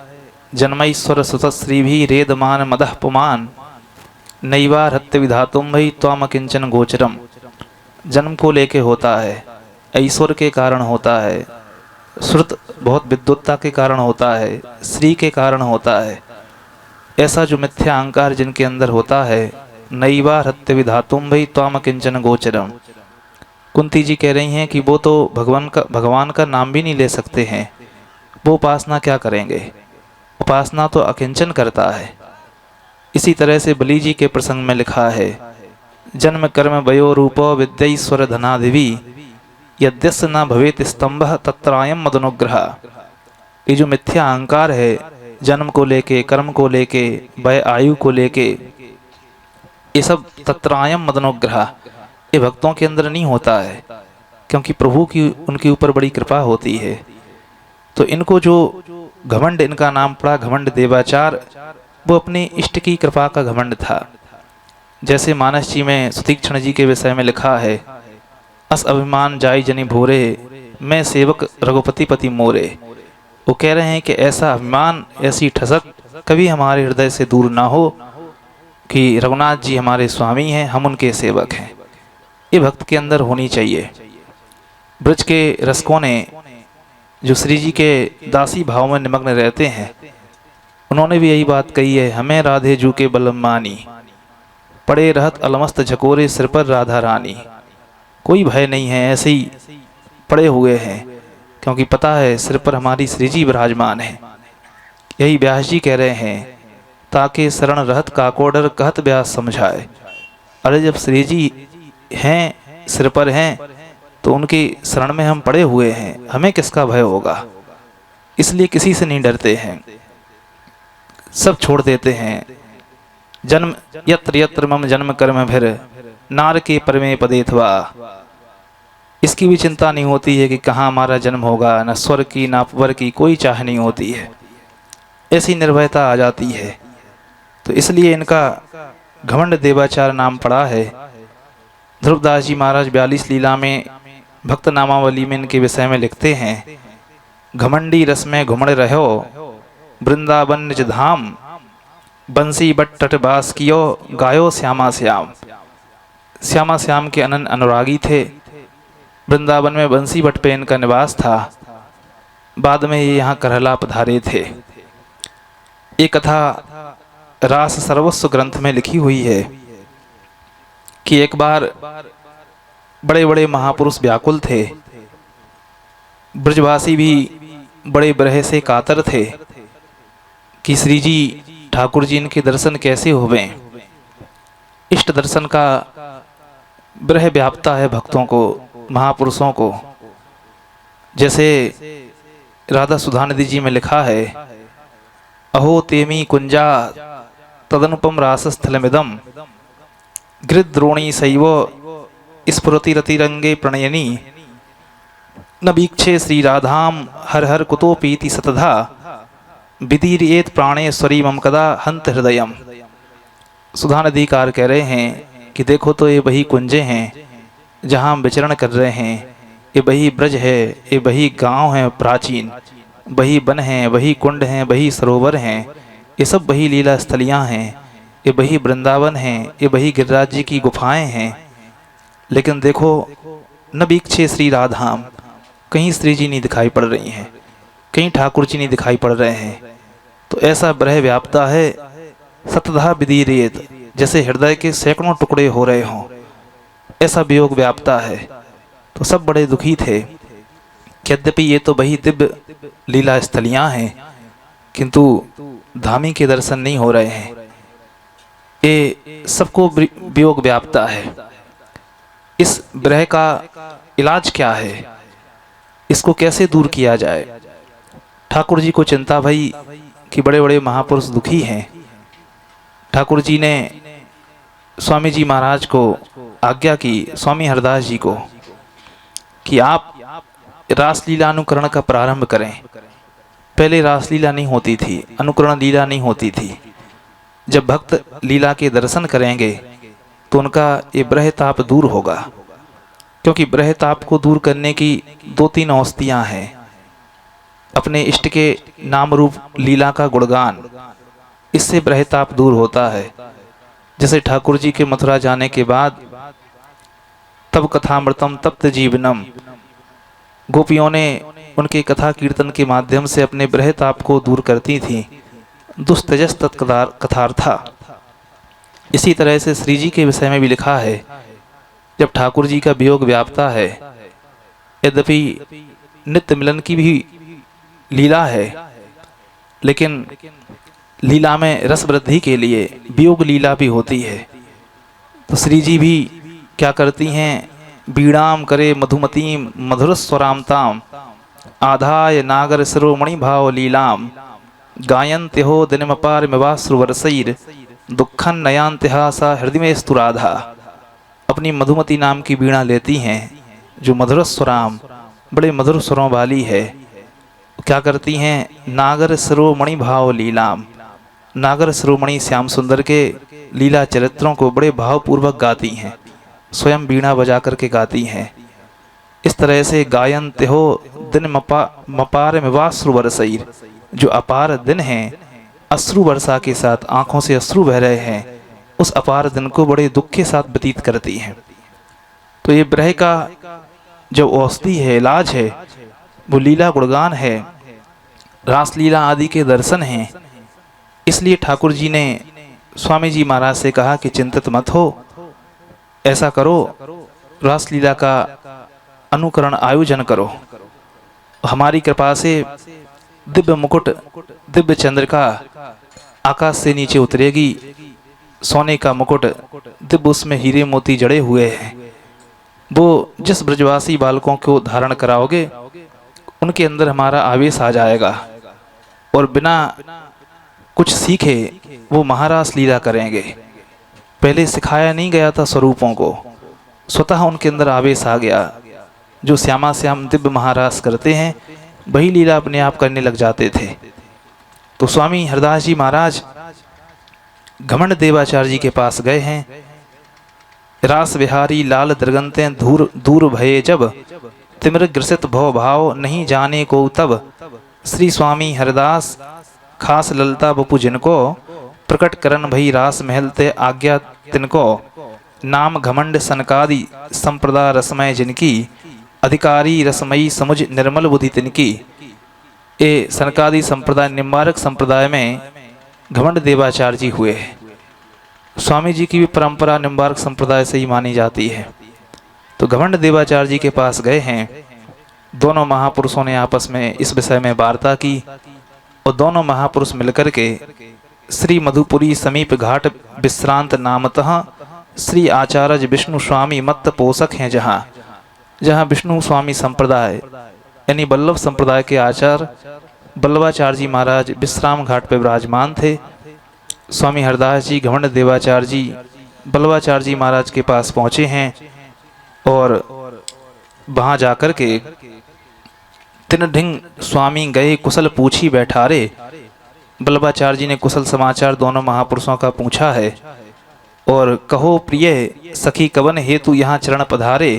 जन्मईश्वर सुतश्री भी रेदमान मदह पुमान नैवा हत्य विधातुम भई त्वाम किंचन गोचरम। जन्म को लेके होता है, ईश्वर के कारण होता है, श्रुत बहुत विद्वत्ता के कारण होता है, श्री के कारण होता है। ऐसा जो मिथ्या अहंकार जिनके अंदर होता है, नैवा हत्य विधातुम भई त्वाम किंचन गोचरम। कुंती जी कह रही हैं कि वो तो भगवान का नाम भी नहीं ले सकते हैं, वो उपासना क्या करेंगे। उपासना तो अकिंचन करता है। इसी तरह से बलि जी के प्रसंग में लिखा है, जन्म कर्म वयो रूपो विद्यैश्वर धनादिवी यद्यस्य न भवेत स्तंभः तत्रायं मदनुग्रह। ये जो मिथ्या अहंकार है, जन्म को लेके, कर्म को लेके, वय आयु को लेके, ये सब तत्रायं मदनुग्रह, ये भक्तों के अंदर नहीं होता है, क्योंकि प्रभु की उनके ऊपर बड़ी कृपा होती है। तो इनको जो घमंड, इनका नाम पड़ा घमंड देवाचार, वो अपने इष्ट की कृपा का घमंड था। जैसे मानस जी में सुतीक्षण जी के विषय में लिखा है, अस अभिमान जाय जनि भोरे मैं सेवक रघुपति पति मोरे। वो कह रहे हैं कि ऐसा अभिमान, ऐसी ठसक कभी हमारे हृदय से दूर ना हो कि रघुनाथ जी हमारे स्वामी हैं, हम उनके सेवक हैं। ये भक्त के अंदर होनी चाहिए। ब्रज के रसकों ने जो श्री जी के दासी भाव में निमग्न रहते हैं, उन्होंने भी यही बात कही है, हमें राधे जू के बलम मानी पड़े रहत अलमस्त झकोरे सिर पर राधा रानी। कोई भय नहीं है, ऐसे ही पड़े हुए हैं, क्योंकि पता है सिर पर हमारी श्री जी विराजमान है। यही व्यास जी कह रहे हैं, ताके शरण रहत काकोडर कहत व्यास समझाए। अरे जब श्री जी हैं, सिर पर हैं, तो उनकी शरण में हम पड़े हुए हैं, हमें किसका भय होगा। इसलिए किसी से नहीं डरते हैं, सब छोड़ देते हैं। जन्म यत्र यत्र मम जन्म कर्म फिर नार के परमे पदेथवा। इसकी भी चिंता नहीं होती है कि कहाँ हमारा जन्म होगा, न स्वर्ग की न अपवर की कोई चाह नहीं होती है। ऐसी निर्भयता आ जाती है। तो इसलिए इनका घमंड देवाचार नाम पड़ा है। ध्रुवदास जी महाराज 42 लीला में भक्त नामावली में इनके विषय में लिखते हैं, घमंडी रस में घुमड़ रहो वृंदावन निज धाम बंसी बट तट बास कियो गायो श्यामा श्याम। श्यामा श्याम के अनन्य अनुरागी थे। वृंदावन में बंसी बट पे इनका निवास था। बाद में ये यहाँ करहला पधारे थे। ये कथा रास सर्वस्व ग्रंथ में लिखी हुई है कि एक बार बड़े बड़े महापुरुष व्याकुल थे, ब्रजवासी भी बड़े ब्रह से कातर थे कि श्री जी ठाकुर जी इनके दर्शन कैसे होवें। इष्ट दर्शन का ब्रह व्याप्ता है भक्तों को, महापुरुषों को। जैसे राधा सुधानिधि जी में लिखा है, अहो तेमी कुंजा तदनुपम रासस्थलमिदम गृद्रोणी शैव स्फुरति रतिरंगे प्रणयनी न वीक्षे श्री राधाम हर हर कुतो पीति सतधा विदीरियेत प्राणेश्वरी मम कदा हंत हृदयम। सुधानधिकार कह रहे हैं कि देखो तो ये वही कुंजे हैं जहाँ हम विचरण कर रहे हैं, ये वही ब्रज है, ये वही गांव है प्राचीन, वही वन हैं, वही कुंड हैं, वही सरोवर हैं, ये सब वही लीला स्थलियाँ हैं, ये वही वृंदावन हैं, ये वही गिरिराज जी की गुफाएं हैं। लेकिन देखो न वीक्षे श्री राधाम, कहीं श्री जी नहीं दिखाई पड़ रही हैं, कहीं ठाकुर जी नहीं दिखाई पड़ रहे हैं। तो ऐसा ब्रह व्याप्ता है सतधा विदीरियत, जैसे हृदय के सैकड़ों टुकड़े हो रहे हों, ऐसा वियोग व्याप्ता है। तो सब बड़े दुखी थे। यद्यपि ये तो वही दिव्य लीला स्थलियाँ हैं, किंतु धामी के दर्शन नहीं हो रहे हैं। ये सबको वियोग व्याप्ता है। इस ब्रह का इलाज क्या है, इसको कैसे दूर किया जाए। ठाकुर जी को चिंता भई कि बड़े बड़े महापुरुष दुखी हैं। ठाकुर जी ने स्वामी जी महाराज को आज्ञा की, स्वामी हरदास जी को, कि आप रासलीला अनुकरण का प्रारंभ करें। पहले रासलीला नहीं होती थी, अनुकरण लीला नहीं होती थी। जब भक्त लीला के दर्शन करेंगे तो उनका ये ब्रहताप दूर होगा, क्योंकि ब्रहताप को दूर करने की 2-3 औषधियाँ हैं। अपने इष्ट के नाम रूप लीला का गुणगान, इससे ब्रहताप दूर होता है। जैसे ठाकुर जी के मथुरा जाने के बाद तब कथामृतम तप्त जीवनम, गोपियों ने उनके कथा कीर्तन के माध्यम से अपने ब्रहताप को दूर करती थीं। दुस्तजस तत्कथार्था। इसी तरह से श्री जी के विषय में भी लिखा है, जब ठाकुर जी का वियोग व्यापता है, यद्यपि नित्य मिलन की भी लीला है, लेकिन लीला में रस वृद्धि के लिए वियोग लीला भी होती है। तो श्री जी भी क्या करती हैं, बीड़ाम करे मधुमतीम मधुर स्वरामताम आधाय नागर शिरोमणि भाव लीलाम गायन्त्यो दिनमपार मिवाश्रुवर्षैर दुखन नयांत्या सा हृदय में स्तुराधा। अपनी मधुमती नाम की बीणा लेती हैं जो मधुर स्वराम, बड़े मधुर स्वरों वाली है। क्या करती हैं, नागर शिरोमणि भाव लीलाम, नागर शिरोमणि श्याम सुंदर के लीला चरित्रों को बड़े भावपूर्वक गाती हैं, स्वयं बीणा बजा करके गाती हैं। इस तरह से गायन्ते हो दिन मपार मिवाश्रु वर्षैर, जो अपार दिन हैं, अश्रु वर्षा के साथ आंखों से अश्रु बह रहे हैं, उस अपार दिन को बड़े दुख के साथ व्यतीत करती हैं। तो ये ब्रह का जो औषधि है, इलाज है, वो लीला गुणगान है, रासलीला आदि के दर्शन हैं। इसलिए ठाकुर जी ने स्वामी जी महाराज से कहा कि चिंतित मत हो, ऐसा करो, रासलीला का अनुकरण आयोजन करो। हमारी कृपा से दिव्य मुकुट, दिव्य चंद्रिका आकाश से नीचे उतरेगी, सोने का मुकुट, दिव्य उसमें हीरे मोती जड़े हुए हैं। वो जिस ब्रजवासी बालकों को धारण कराओगे उनके अंदर हमारा आवेश आ जाएगा, और बिना कुछ सीखे वो महारास लीला करेंगे। पहले सिखाया नहीं गया था स्वरूपों को, स्वतः उनके अंदर आवेश आ गया। जो श्यामा श्याम दिव्य महारास करते हैं वही लीला अपने आप करने लग जाते थे। तो स्वामी हरदास जी महाराज घमंड देवाचार्य जी के पास गए हैं। रास विहारी लाल दरगंते दूर दूर भये जब, तिमिर ग्रसित भव भाव नहीं जाने को तब। श्री स्वामी हरदास खास ललता बपू जिनको, प्रकट करन भई रास महलते आज्ञा तिनको। नाम घमंड सनकादि संप्रदा रसमय जिनकी, अधिकारी रसमयी समुझ निर्मल बुद्धि तिनकी। ये सनकादि संप्रदाय निम्बारक संप्रदाय में घमंड देवाचार्य जी हुए। स्वामी जी की भी परंपरा निम्बारक संप्रदाय से ही मानी जाती है। तो घमंड देवाचार्य जी के पास गए हैं। दोनों महापुरुषों ने आपस में इस विषय में वार्ता की, और दोनों महापुरुष मिलकर के श्री मधुपुरी समीप घाट विश्रांत नामतः श्री आचार्य विष्णु स्वामी मत्त पोषक हैं, जहाँ विष्णु स्वामी संप्रदाय यानी बल्लभ संप्रदाय के आचार्य बल्लभाचार्य जी महाराज विश्राम घाट पर विराजमान थे। स्वामी हरदास जी घमंड देवाचार्य जी बल्लभाचार्य जी महाराज के पास पहुँचे हैं, और वहाँ जाकर के तिन ढिंग स्वामी गए कुशल पूछी बैठारे। बल्लभाचार्य जी ने कुशल समाचार दोनों महापुरुषों का पूछा है, और कहो प्रिय सखी कवन हेतु यहाँ चरण पधारे।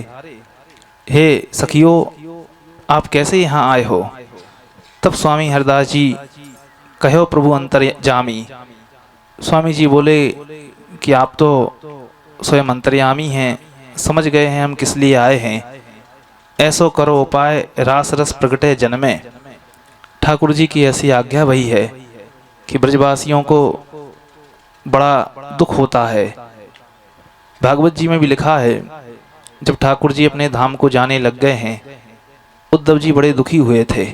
हे सखियों, आप कैसे यहाँ आए हो। तब स्वामी हरदास जी कहो प्रभु अंतर्यामी। स्वामी जी बोले कि आप तो स्वयं अंतर्यामी हैं, समझ गए हैं हम किस लिए आए हैं। ऐसो करो उपाय रास रस प्रगटे जन में। ठाकुर जी की ऐसी आज्ञा वही है कि ब्रजवासियों को बड़ा दुख होता है। भागवत जी में भी लिखा है, जब ठाकुर जी अपने धाम को जाने लग गए हैं, उद्धव जी बड़े दुखी हुए थे।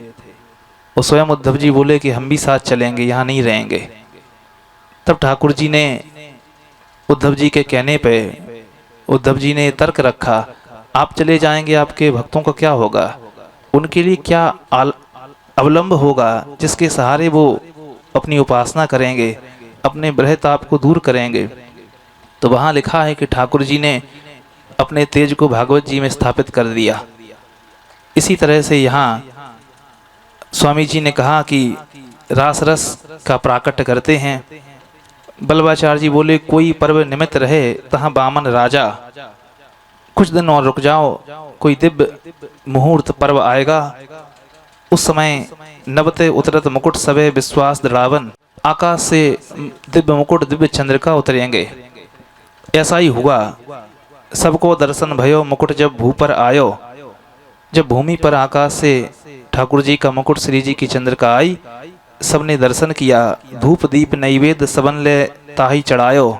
और स्वयं उद्धव जी बोले कि हम भी साथ चलेंगे, यहाँ नहीं रहेंगे। तब ठाकुर जी ने उद्धव जी के कहने पे उद्धव जी ने तर्क रखा, आप चले जाएंगे आपके भक्तों का क्या होगा, उनके लिए क्या अवलंब होगा जिसके सहारे वो अपनी उपासना करेंगे, अपने ब्रहताप को दूर करेंगे। तो वहाँ लिखा है कि ठाकुर जी ने अपने तेज को भागवत जी में स्थापित कर दिया। इसी तरह से यहाँ स्वामी जी ने कहा कि रास रस का प्राकट्य करते हैं। बल्लभाचार्य जी बोले कोई पर्व निमित्त रहे तहाँ बामन राजा, कुछ दिन और रुक जाओ, कोई दिव्य मुहूर्त पर्व आएगा, उस समय नवते उतरत मुकुट सबे विश्वास दृढ़ावन, आकाश से दिव्य मुकुट दिव्य चंद्रिका उतरेंगे। ऐसा ही हुआ, सबको दर्शन भयो मुकुट जब भू पर आयो। जब भूमि पर आकाश से ठाकुर जी का मुकुट श्री जी की चंद्रिका आई, सबने दर्शन किया। धूप दीप नैवेद्य सबन ले ताही चढ़ायो।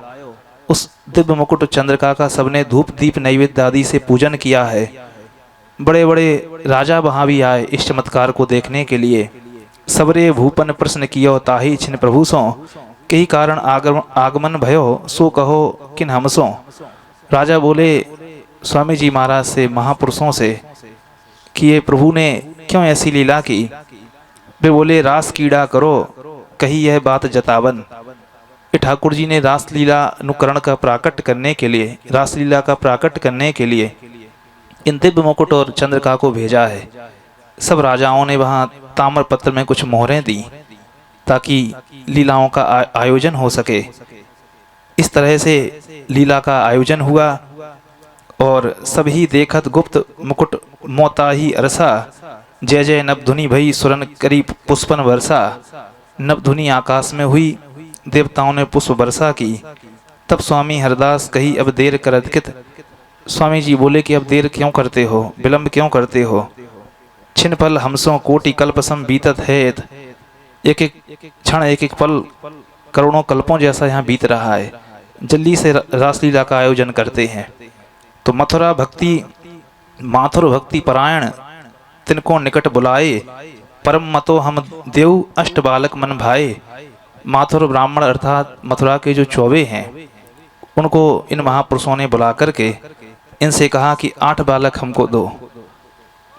उस दिव्य मुकुट चंद्रिका का सबने धूप दीप नैवेद्य आदि से पूजन किया है। बड़े बड़े राजा वहाँ भी आए इस चमत्कार को देखने के लिए। सबरे भूपन प्रश्न कियो ताही छिन प्रभु सो, कई कारण आगमन भयो सो कहो किन हमसो। राजा बोले स्वामी जी महाराज से, महापुरुषों से, कि ये प्रभु ने क्यों ऐसी लीला की। वे बोले रास कीड़ा करो कही यह बात जतावन। ये ठाकुर जी ने रास लीला अनुकरण का प्राकट्य करने के लिए, रास लीला का प्राकट्य करने के लिए इन दिव्य मुकुट और चंद्रिका को भेजा है। सब राजाओं ने वहाँ ताम्र पत्र में कुछ मोहरें दी ताकि लीलाओं का आयोजन हो सके। इस तरह से लीला का आयोजन हुआ और सभी देखत गुप्त मुकुट मोता ही अरसा। जय जय नभधुनि भई सुरन करी पुष्पन वर्षा। नभधुनि आकाश में हुई, देवताओं ने पुष्प वर्षा की। तब स्वामी हरदास कही अब देर करत कित। स्वामी जी बोले कि अब देर क्यों करते हो, विलंब क्यों करते हो। छिन पल हमसों कोटि कल्प सम बीतत है। एक एक क्षण एक एक पल करोड़ों कल्पों जैसा यहाँ बीत रहा है। जल्दी से रासलीला का आयोजन करते हैं। तो मथुरा भक्ति माथुर भक्ति परायण तिनको निकट बुलाए। परम मतो हम देव अष्ट बालक मन भाए। माथुर ब्राह्मण अर्थात मथुरा के जो चौबे हैं उनको इन महापुरुषों ने बुला करके इनसे कहा कि 8 बालक हमको दो,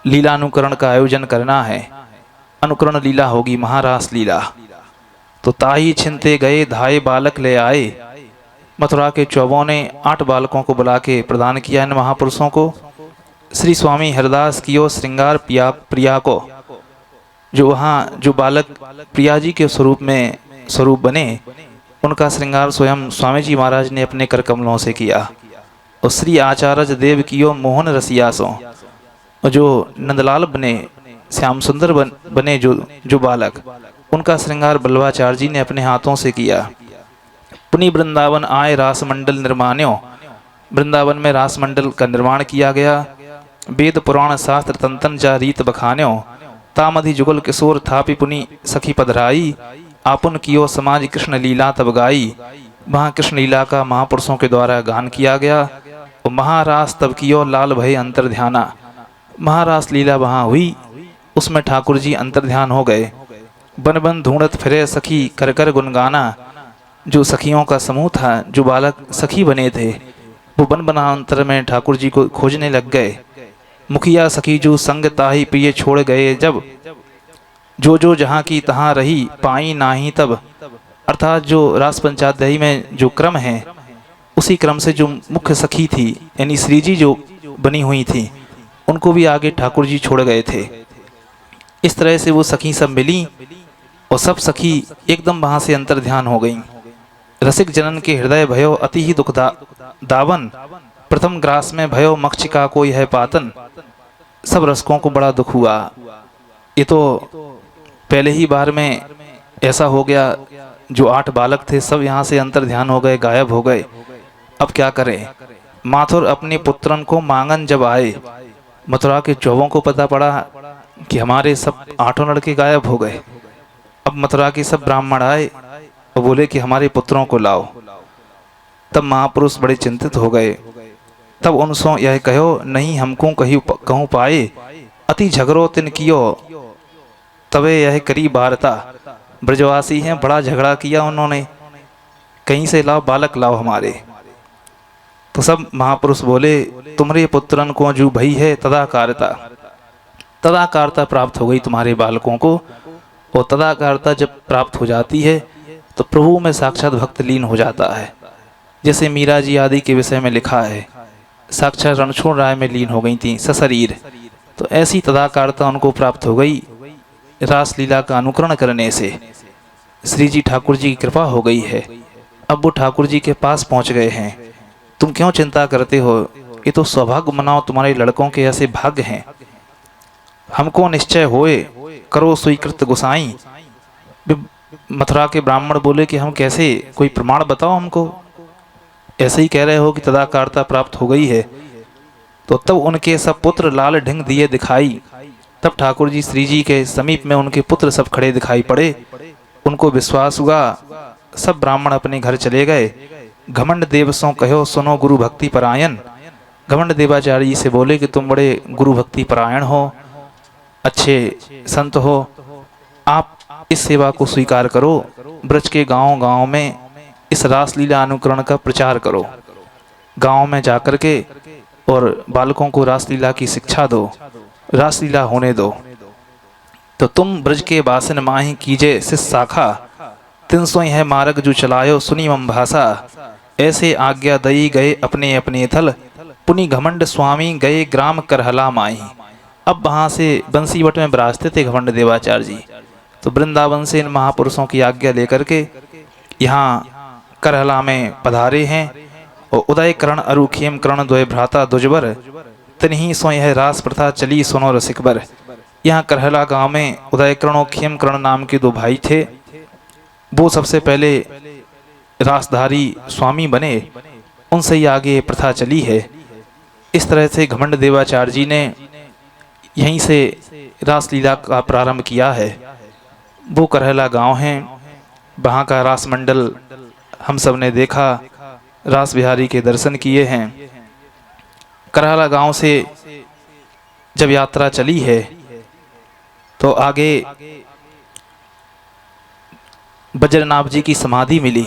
लीला अनुकरण का आयोजन करना है। अनुकरण लीला होगी, महारास लीला। तो ताही छिनते गए धाये बालक ले आए। मथुरा के चौबों ने 8 बालकों को बुला के प्रदान किया इन महापुरुषों को। श्री स्वामी हरदास कियो श्रृंगार प्रिया को, जो वहाँ जो बालक प्रिया जी के स्वरूप बने, उनका श्रृंगार स्वयं स्वामी जी महाराज ने अपने कर कमलों से किया। और श्री आचार्य देव कियो मोहन रसियासों, और जो नंदलाल बने, श्याम सुंदर बने जो बालक, उनका श्रृंगार बल्लभाचार्य जी ने अपने हाथों से किया। पुनि वृंदावन आए रास मंडल निर्माण्यो। वृंदावन में रास मंडल का निर्माण किया गया। वेद पुराण शास्त्र तंतन जा रीत बखान्यो। तामधि जुगल किशोर थापि पुनि सखी पधराई। आपुन कियो समाज कृष्ण लीला तब गाई। वहाँ कृष्ण लीला का महापुरुषों के द्वारा गान किया गया। और महारास तब कियो लाल भय अंतर ध्याना। महारास लीला वहाँ हुई, उसमें ठाकुर जी अंतर ध्यान हो गए। बन बन ढूंढत फिरे सखी कर कर गुनगाना। जो सखियों का समूह था, जो बालक सखी बने थे, वो बन बनांतर में ठाकुर जी को खोजने लग गए। मुखिया सखी जो संग ताही प्रिय छोड़ गए जब। जो जहाँ की तहाँ रही पाई नाही तब। अर्थात जो रास पंचाध्यायी में जो क्रम है, उसी क्रम से जो मुख्य सखी थी यानी श्री जी जो बनी हुई थी, उनको भी आगे ठाकुर जी छोड़ गए थे। इस तरह से वो सखी सब मिली और सब सखी एकदम वहाँ से अंतर ध्यान हो गई। रसिक जनन के हृदय भयो अति ही दुख दावन। प्रथम ग्रास में भयो मक्षिका को यह पातन। सब रसकों को बड़ा दुख हुआ। ये तो पहले ही बार में ऐसा हो गया। जो 8 बालक थे सब यहाँ से अंतर ध्यान हो गए, गायब हो गए। अब क्या करें। माथुर अपने पुत्रन को मांगन जब आए, मथुरा के चौबों को पता पड़ा कि हमारे सब 8 लड़के गायब हो गए। अब मथुरा के सब ब्राह्मण आए और बोले कि हमारे पुत्रों को लाओ। तब महापुरुष बड़े चिंतित हो गए। तब उनसों यह कहो नहीं हमको कहूँ पाए। अति झगड़ो तिन कियो तबे यह करी वार्ता। ब्रजवासी हैं, बड़ा झगड़ा किया उन्होंने, कहीं से लाओ बालक लाओ हमारे। तो सब महापुरुष बोले तुम्हारे पुत्रन को जो भई है तदाकारता प्राप्त हो गई तुम्हारे बालकों को। और तदाकारता जब प्राप्त हो जाती है तो प्रभु में साक्षात भक्त लीन हो जाता है। जैसे मीरा जी आदि के विषय में लिखा है, साक्षात रणछोड़ राय में लीन हो गई थी सशरीर। तो ऐसी तदाकारता उनको प्राप्त हो गई रासलीला का अनुकरण करने से। श्री जी ठाकुर जी की कृपा हो गई है। अब वो ठाकुर जी के पास पहुंच गए हैं। तुम क्यों चिंता करते हो, ये तो सौभाग्य मनाओ, तुम्हारे लड़कों के ऐसे भाग्य हैं। हमको निश्चय होए करो स्वीकृत गोसाई। मथुरा के ब्राह्मण बोले कि हम कैसे, कोई प्रमाण बताओ हमको। ऐसे ही कह रहे हो कि तदाकारता प्राप्त हो गई है। तो तब उनके सब पुत्र लाल ढिंग दिए दिखाई। तब ठाकुर जी श्री जी के समीप में उनके पुत्र सब खड़े दिखाई पड़े। उनको विश्वास हुआ। सब ब्राह्मण अपने घर चले गए। घमंड देव सो कहो सुनो गुरु भक्ति परायण। घमंड देवाचार्य जी से बोले कि तुम बड़े गुरु भक्ति परायण हो, अच्छे संत हो, आप इस सेवा को स्वीकार करो। ब्रज के गांव गांव में इस रासलीला अनुकरण का प्रचार करो। गांव में जाकर के और बालकों को रासलीला की शिक्षा दो, रासलीला होने दो। तो तुम ब्रज के बासन माही कीजे शिष शाखा। 300 है मार्ग जो चलायो सुनी मम भाषा। ऐसे आज्ञा दई गए अपने अपने थल। पुनि घमंड स्वामी गए ग्राम करहला माही। अब वहां से बंसीवट में विराजते थे घमंड देवाचार्य जी। तो वृंदावन से इन महापुरुषों की आज्ञा लेकर के यहाँ करहला में पधारे हैं। और उदय करण अरु खेम करण द्वय भ्राता दुजबर। तन्ही सो यह रास प्रथा चली सुनो रसिकबर। यहाँ करहला गांव में उदय करण और खेम करण नाम के 2 भाई थे। वो सबसे पहले रासधारी स्वामी बने, उनसे ही आगे प्रथा चली है। इस तरह से घमंड देवाचार्य जी ने यहीं से रासलीला का प्रारंभ किया है। वो करहला गांव है, वहाँ का रास मंडल हम सब ने देखा, रास बिहारी के दर्शन किए हैं। करहला गांव से जब यात्रा चली है तो आगे बज्रनाभ जी की समाधि मिली।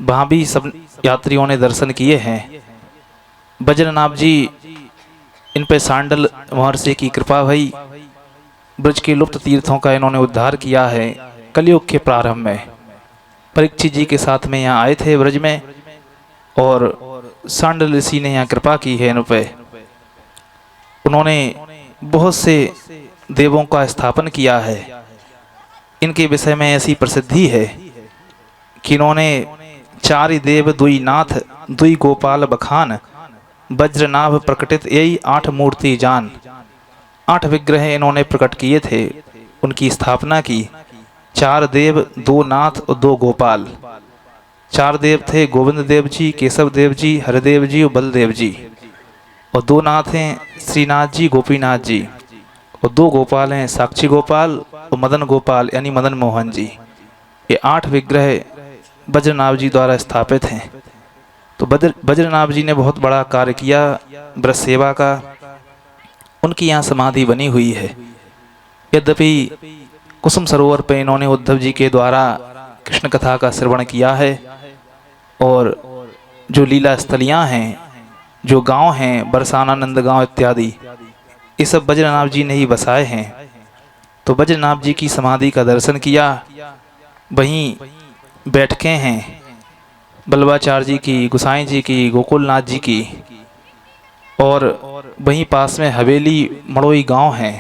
वहाँ भी सब यात्रियों ने दर्शन किए हैं। बज्रनाभ जी, इन पे सांडल महर्षि की कृपा भई। ब्रज के लुप्त तीर्थों का इन्होंने उद्धार किया है। कलयुग के प्रारंभ में परीक्षित जी के साथ में यहाँ आए थे ब्रज में, और सांडल ऋषि ने यहाँ कृपा की है इन पे। उन्होंने बहुत से देवों का स्थापन किया है। इनके विषय में ऐसी प्रसिद्धि है कि इन्होंने 4 देव 2 नाथ 2 गोपाल बखान। वज्रनाभ प्रकटित यही 8 मूर्ति जान। 8 विग्रह इन्होंने प्रकट किए थे, उनकी स्थापना की। 4 देव 2 नाथ और 2 गोपाल। 4 देव थे गोविंद देव जी, केशव देव जी, हरदेव जी और बलदेव जी। और 2 नाथ हैं श्रीनाथ जी, गोपीनाथ जी। और 2 गोपाल हैं साक्षी गोपाल और मदन गोपाल यानी मदन मोहन जी। ये 8 विग्रह बज्रनाभ जी द्वारा स्थापित हैं। तो बज्रनाभ जी ने बहुत बड़ा कार्य किया ब्रज सेवा का। उनकी यहाँ समाधि बनी हुई है। यद्यपि कुसुम सरोवर पे इन्होंने उद्धव जी के द्वारा कृष्ण कथा का श्रवण किया है। और जो लीला स्थलियाँ हैं, जो गांव हैं, बरसानानंद गांव इत्यादि, ये सब बज्रनाभ जी ने ही बसाए हैं। तो बज्रनाभ जी की समाधि का दर्शन किया। वहीं बैठकें हैं बल्लभाचार्य जी की, गोसाई जी की, गोकुलनाथ जी की। और वहीं पास में हवेली मड़ोई गांव है,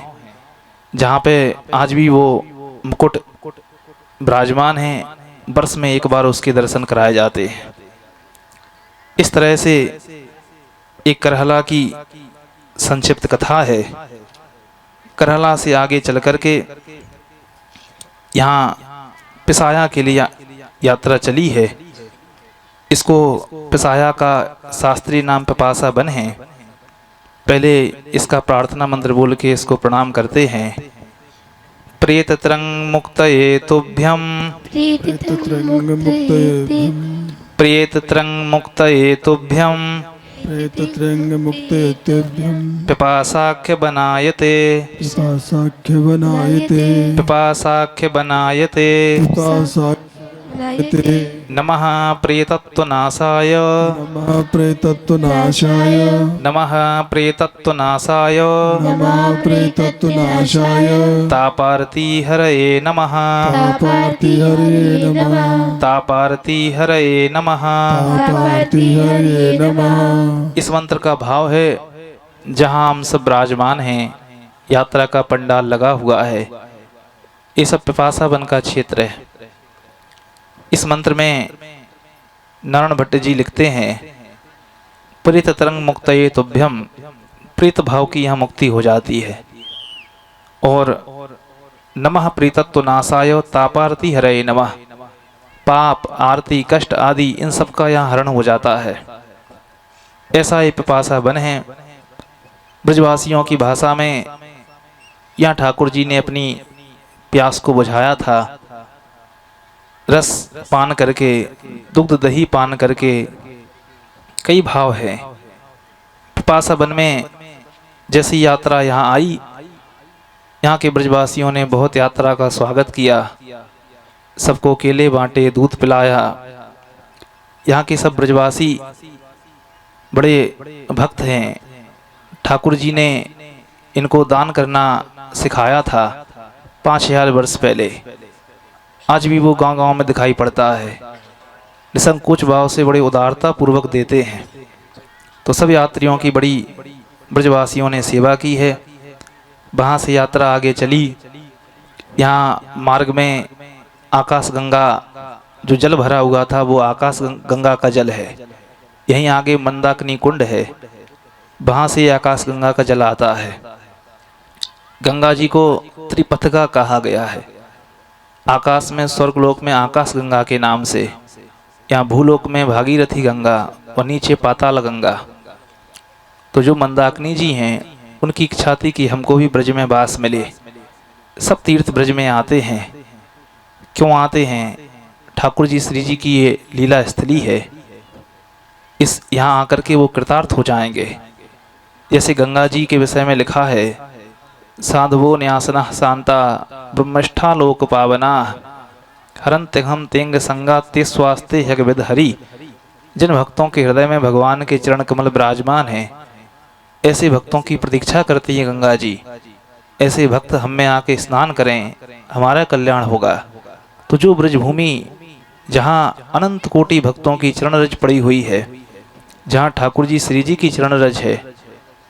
जहाँ पे आज भी वो मुकुट विराजमान हैं। वर्ष में एक बार उसके दर्शन कराए जाते हैं। इस तरह से एक करहला की संक्षिप्त कथा है। करहला से आगे चल करके यहाँ पिसाया के लिए यात्रा चली है। इसको पिसाया का शास्त्रीय नाम पिपासा वन है। पहले इसका प्रार्थना मंत्र बोल के इसको प्रणाम करते हैं। प्रेत त्रंग मुक्तये तुभ्यं, प्रेत त्रंग मुक्तये तुभ्यं, प्रेतत्रंग मुक्तेभ्यं पिपासाख्य बनायते, पिपासाख्य बनायते, पिपासाख्य बनायते। पिपासाख्य नमः प्रेतत्वनाशाय, नमः प्रेतत्वनाशाय, नमः प्रेतत्वनाशाय, नमः प्रेतत्वनाशाय, तापार्ति हरये नमः, तापार्ति हरये नमः, तापार्ति हरये नमः। तापार्ति हरये नमः। इस मंत्र का भाव है जहाँ हम सब विराजमान हैं, यात्रा का पंडाल लगा हुआ है, ये सब पिपासा वन का क्षेत्र है। इस मंत्र में नारायण भट्ट जी लिखते हैं, प्रीत तरंग मुक्तये तुभ्यम, प्रीत भाव की यहाँ मुक्ति हो जाती है। और नमः प्रीतत्व नाशाय तापारती हरे नमः, पाप आरती कष्ट आदि इन सब का यहाँ हरण हो जाता है। ऐसा ये पिपासा वन है। ब्रजवासियों की भाषा में यहाँ ठाकुर जी ने अपनी प्यास को बुझाया था, रस पान करके, दुग्ध दही पान करके। कई भाव है। पिपासा वन में जैसी यात्रा यहाँ आई, यहाँ के ब्रजवासियों ने बहुत यात्रा का स्वागत किया, सबको केले बांटे, दूध पिलाया। यहाँ के सब ब्रजवासी बड़े भक्त हैं। ठाकुर जी ने इनको दान करना सिखाया था 5000 वर्ष पहले। आज भी वो गांव-गांव में दिखाई पड़ता है। निसंकोच भाव से बड़े उदारता पूर्वक देते हैं। तो सब यात्रियों की बड़ी ब्रजवासियों ने सेवा की है। वहाँ से यात्रा आगे चली। यहाँ मार्ग में आकाश गंगा जो जल भरा हुआ था वो आकाश गंगा का जल है। यहीं आगे मंदाकिनी कुंड है, वहाँ से आकाश गंगा का जल आता है। गंगा जी को त्रिपथगा कहा गया है। आकाश में स्वर्गलोक में आकाश गंगा के नाम से, यहाँ भूलोक में भागीरथी गंगा और नीचे पाताल गंगा। तो जो मंदाकिनी जी हैं, उनकी इच्छा थी कि हमको भी ब्रज में वास मिले। सब तीर्थ ब्रज में आते हैं। क्यों आते हैं? ठाकुर जी श्री जी की ये लीला स्थली है। इस यहाँ आकर के वो कृतार्थ हो जाएंगे। जैसे गंगा जी के विषय में लिखा है, साधवो न्यासना शांता ब्रह्मष्ठा लोक पावना हरंत हम तेंग संगा ते स्वास्थ्य यज्ञविद हरि। जिन भक्तों के हृदय में भगवान के चरण कमल विराजमान हैं, ऐसे भक्तों की प्रतीक्षा करती है गंगा जी। ऐसे भक्त हम में आके स्नान करें, हमारा कल्याण होगा। तो जो ब्रजभूमि जहाँ अनंत कोटि भक्तों की चरण रज पड़ी हुई है, जहाँ ठाकुर जी श्री जी की चरण रज है,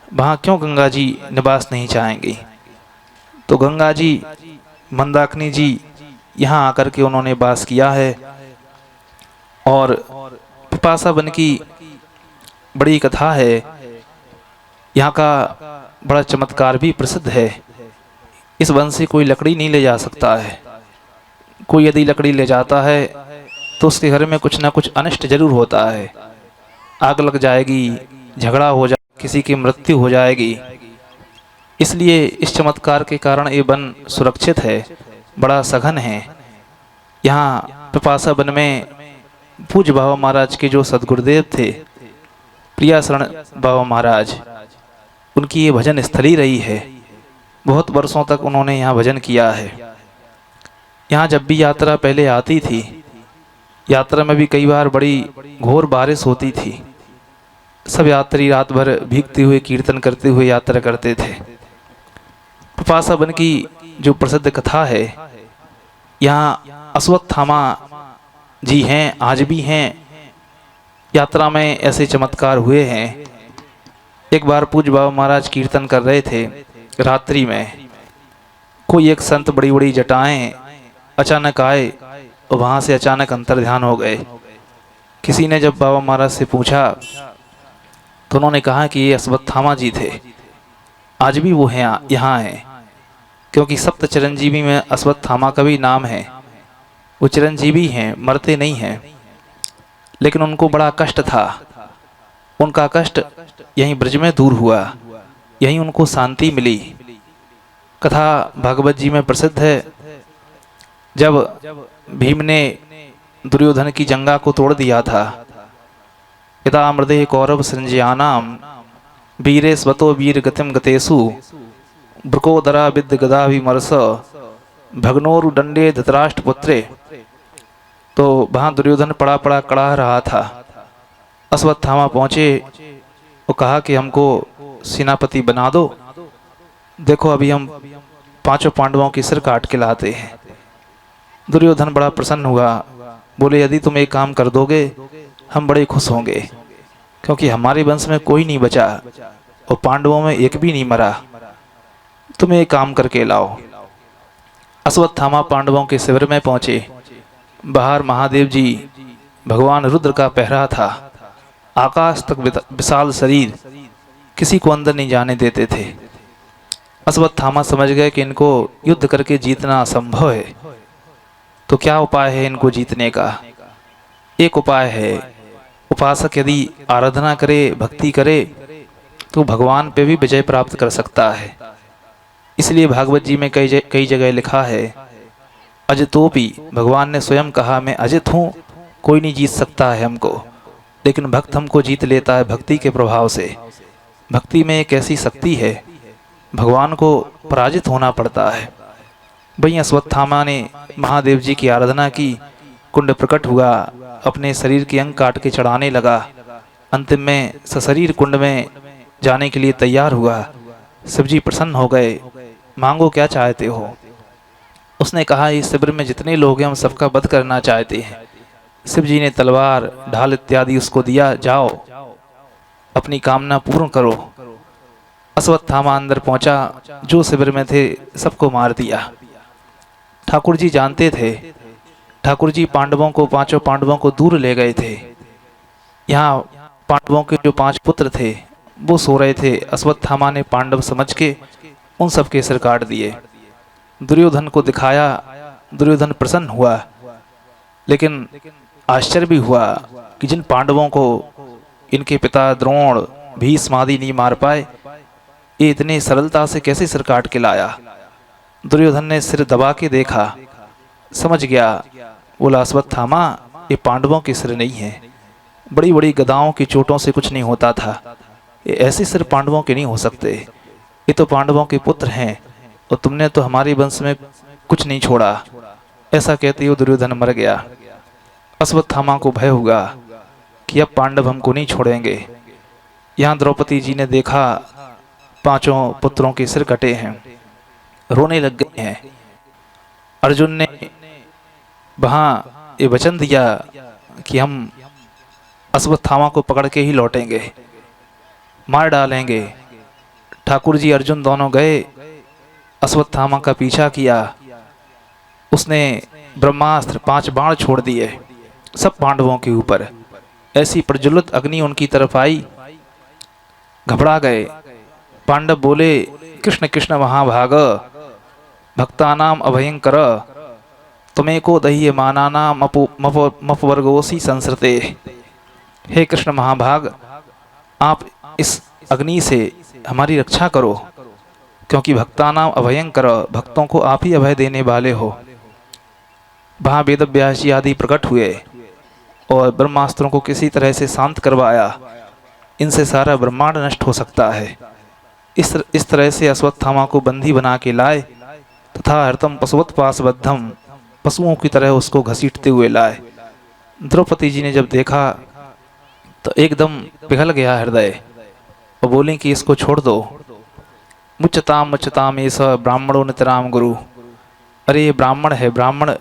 वहाँ क्यों गंगा जी निवास नहीं चाहेंगी? तो गंगा जी मंदाकिनी जी यहाँ आकर के उन्होंने वास किया है। और पिपासा वन की बड़ी कथा है। यहाँ का बड़ा चमत्कार भी प्रसिद्ध है। इस वन से कोई लकड़ी नहीं ले जा सकता है। कोई यदि लकड़ी ले जाता है तो उसके घर में कुछ ना कुछ अनिष्ट जरूर होता है। आग लग जाएगी, झगड़ा हो जाए, किसी की मृत्यु हो जाएगी। इसलिए इस चमत्कार के कारण ये वन सुरक्षित है, बड़ा सघन है। यहाँ पिपासा वन में पूज्य बाबा महाराज के जो सदगुरुदेव थे, प्रिया शरण बाबा महाराज, उनकी ये भजन स्थली रही है। बहुत वर्षों तक उन्होंने यहाँ भजन किया है। यहाँ जब भी यात्रा पहले आती थी, यात्रा में भी कई बार बड़ी घोर बारिश होती थी। सब यात्री रात भर भीगते हुए कीर्तन करते हुए यात्रा करते थे। पिपासा वन की जो प्रसिद्ध कथा है, यहाँ अश्वत्थामा जी हैं, आज भी हैं। यात्रा में ऐसे चमत्कार हुए हैं। एक बार पूज्य बाबा महाराज कीर्तन कर रहे थे रात्रि में। कोई एक संत बड़ी बड़ी जटाएं अचानक आए और वहाँ से अचानक अंतर ध्यान हो गए। किसी ने जब बाबा महाराज से पूछा तो उन्होंने कहा कि ये अश्वत्थामा जी थे, आज भी वो हैं, यहाँ हैं। क्योंकि सप्त चिरंजीवी में अश्वत्थामा का भी नाम है। वो चिरंजीवी हैं, मरते नहीं हैं। लेकिन उनको बड़ा कष्ट था। उनका कष्ट यहीं ब्रज में दूर हुआ, यहीं उनको शांति मिली। कथा भागवत जी में प्रसिद्ध है। जब भीम ने दुर्योधन की जंगा को तोड़ दिया था, यदा मृदे कौरव संजयानाम वीरे स्वतो वीर गतिम गतेषु ब्रकोदरा विद्य गदा विमर्श भगनोरु दंडे धृतराष्ट्र पुत्रे। तो वहाँ दुर्योधन पड़ा पड़ा कड़ा रहा था। अश्वत्थामा पहुँचे और कहा कि हमको सेनापति बना दो। देखो अभी हम पांचों पांडवों की सिर काट के लाते हैं। दुर्योधन बड़ा प्रसन्न हुआ, बोले यदि तुम एक काम कर दोगे हम बड़े खुश होंगे, क्योंकि हमारे वंश में कोई नहीं बचा और पांडवों में एक भी नहीं मरा। तुम एक काम करके लाओ। अश्वत्थामा पांडवों के शिविर में पहुंचे। बाहर महादेव जी भगवान रुद्र का पहरा था। आकाश तक विशाल शरीर, किसी को अंदर नहीं जाने देते थे। अश्वत्थामा समझ गए कि इनको युद्ध करके जीतना असंभव है। तो क्या उपाय है इनको जीतने का? एक उपाय है, उपासक यदि आराधना करे, भक्ति करे, तो भगवान पे भी विजय प्राप्त कर सकता है। इसलिए भागवत जी में कई जगह लिखा है, अजितोपि, भगवान ने स्वयं कहा मैं अजित हूँ, कोई नहीं जीत सकता है हमको, लेकिन भक्त हमको जीत लेता है भक्ति के प्रभाव से। भक्ति में एक ऐसी शक्ति है, भगवान को पराजित होना पड़ता है। वहीं अश्वत्थामा ने महादेव जी की आराधना की, कुंड प्रकट हुआ, अपने शरीर के अंग काट के चढ़ाने लगा। अंतिम में सशरीर कुंड में जाने के लिए तैयार हुआ। शिव जी प्रसन्न हो गए, मांगो क्या चाहते हो। उसने कहा इस शिविर में जितने लोग हैं हम सबका वध करना चाहते हैं। शिव जी ने तलवार, ढाल इत्यादि उसको दिया, जाओ अपनी कामना पूर्ण करो। अश्वत्थामा अंदर पहुंचा, जो शिविर में थे सबको मार दिया। ठाकुर जी जानते थे, ठाकुर जी पांडवों को, पांचों पांडवों को दूर ले गए थे। यहाँ पांडवों के जो 5 पुत्र थे वो सो रहे थे। अश्वत्थामा ने पांडव समझ के उन सब के सिर काट दिए। दुर्योधन को दिखाया, दुर्योधन प्रसन्न हुआ, लेकिन आश्चर्य भी हुआ कि जिन पांडवों को इनके पिता द्रोण, भीष्म आदि नहीं मार पाए, ये इतने सरलता से कैसे सिर काट के लाया। दुर्योधन ने सिर दबा के देखा, समझ गया, बोला अश्वत्थामा ये पांडवों के सिर नहीं है, बड़ी बड़ी गदाओं की चोटों से कुछ नहीं होता था, ये ऐसे सिर पांडवों के नहीं हो सकते, ये तो पांडवों के पुत्र हैं और तुमने तो हमारे वंश में कुछ नहीं छोड़ा। ऐसा कहते हुए दुर्योधन मर गया। अश्वत्थामा को भय हुआ कि अब पांडव हमको नहीं छोड़ेंगे। यहाँ द्रौपदी जी ने देखा 5 पुत्रों के सिर कटे हैं, रोने लग गए हैं। अर्जुन ने वहाँ ये वचन दिया कि हम अश्वत्थामा को पकड़ के ही लौटेंगे, मार डालेंगे। ठाकुर जी अर्जुन दोनों गए, अश्वत्थामा का पीछा किया। उसने ब्रह्मास्त्र 5 बाण छोड़ दिए सब पांडवों के ऊपर। ऐसी प्रज्वलित अग्नि उनकी तरफ आई, घबरा गए। पांडव बोले कृष्ण कृष्ण महाभाग, भक्तानाम अभयंकर, तुम्हें को दह्य मानाना मपवर्गोसी संसृते। हे कृष्ण महाभाग, आप इस अग्नि से हमारी रक्षा करो, क्योंकि भक्तानाम अभयंकर, भक्तों को आप ही अभय देने वाले हो। वहाँ वेद व्यास जी आदि प्रकट हुए और ब्रह्मास्त्रों को किसी तरह से शांत करवाया। इनसे सारा ब्रह्मांड नष्ट हो सकता है। इस तरह से अश्वत्थामा को बंदी बना के लाए तथा हरतम पशुवत पाशबद्धम, पशुओं की तरह उसको घसीटते हुए लाए। द्रौपदी जी ने जब देखा तो एकदम पिघल गया हृदय और बोली कि इसको छोड़ दो। मुच्यताम ऐसा ब्राह्मणों नितराम गुरु, अरे ये ब्राह्मण है, ब्राह्मण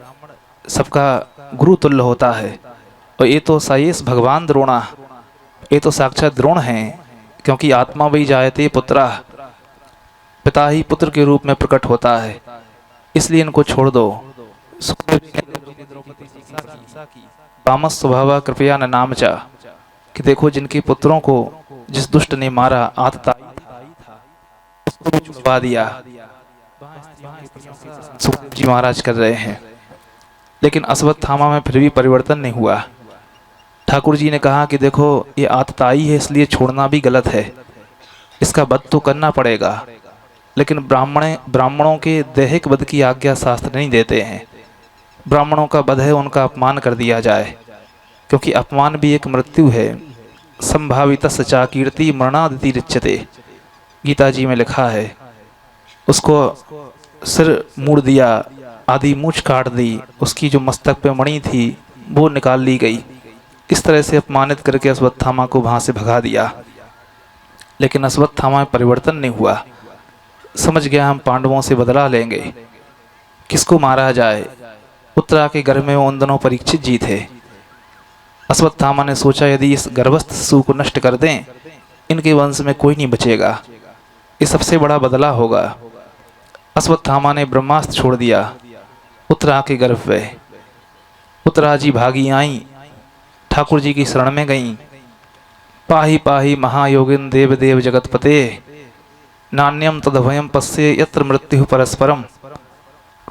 सबका गुरु तुल्य होता है। और ये तो सायेस भगवान द्रोणा, ये तो साक्षात द्रोण हैं, क्योंकि आत्मा वही जायते पुत्रा, पिता ही पुत्र के रूप में प्रकट होता है, इसलिए इनको छोड़ दो। पामस स्वभाव कृपया न नाम चा, कि देखो जिनके पुत्रों को जिस दुष्ट ने मारा आतताई था उसको भी छुड़वा दिया। सुखदेव जी महाराज कर रहे हैं, लेकिन अश्वत्थामा में फिर भी परिवर्तन नहीं हुआ। ठाकुर जी ने कहा कि देखो ये आतताई है, इसलिए छोड़ना भी गलत है, इसका वध तो करना पड़ेगा, लेकिन ब्राह्मणों के दैहिक वध की आज्ञा शास्त्र नहीं देते हैं। ब्राह्मणों का वध है, उनका अपमान कर दिया जाए, क्योंकि अपमान भी एक मृत्यु है। संभावित सचा कीर्ति मरणादिति रिच्यते, गीता जी में लिखा है। उसको सिर मूड़ दिया, आधी मूछ काट दी, उसकी जो मस्तक पे मणि थी वो निकाल ली गई। इस तरह से अपमानित करके अश्वत्थामा को वहां से भगा दिया। लेकिन अश्वत्थामा में परिवर्तन नहीं हुआ। समझ गया हम पांडवों से बदला लेंगे, किसको मारा जाए। उत्तरा के घर में उन दोनों परीक्षित जी थे। अश्वत्थामा ने सोचा यदि इस गर्भस्थ शिशु को नष्ट कर दें, इनके वंश में कोई नहीं बचेगा, ये सबसे बड़ा बदला होगा। अश्वत्थामा ने ब्रह्मास्त्र छोड़ दिया, उत्तरा के गर्भ में। उत्तरा जी भागी आई, ठाकुर जी की शरण में गईं। पाही पाही महायोगिन देव देव जगतपते, नान्यम तदभयम पश्ये यत्र मृत्यु परस्परम।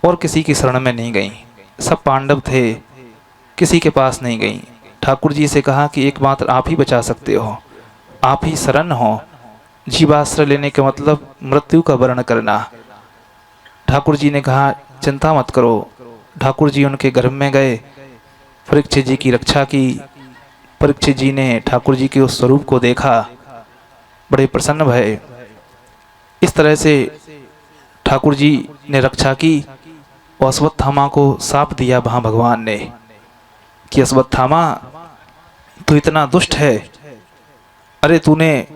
और किसी की शरण में नहीं गईं, सब पांडव थे, किसी के पास नहीं गईं। ठाकुर जी से कहा कि एकमात्र आप ही बचा सकते हो, आप ही शरण हो। जीवाश्रय लेने का मतलब मृत्यु का वर्ण करना। ठाकुर जी ने कहा चिंता मत करो। ठाकुर जी उनके गर्भ में गए, परीक्षित जी की रक्षा की। परीक्षित जी ने ठाकुर जी के उस स्वरूप को देखा, बड़े प्रसन्न भये। इस तरह से ठाकुर जी ने रक्षा की। और अश्वत्थामा को शाप दिया वहाँ भगवान ने कि अश्वत्थामा तू इतना दुष्ट है, अरे तूने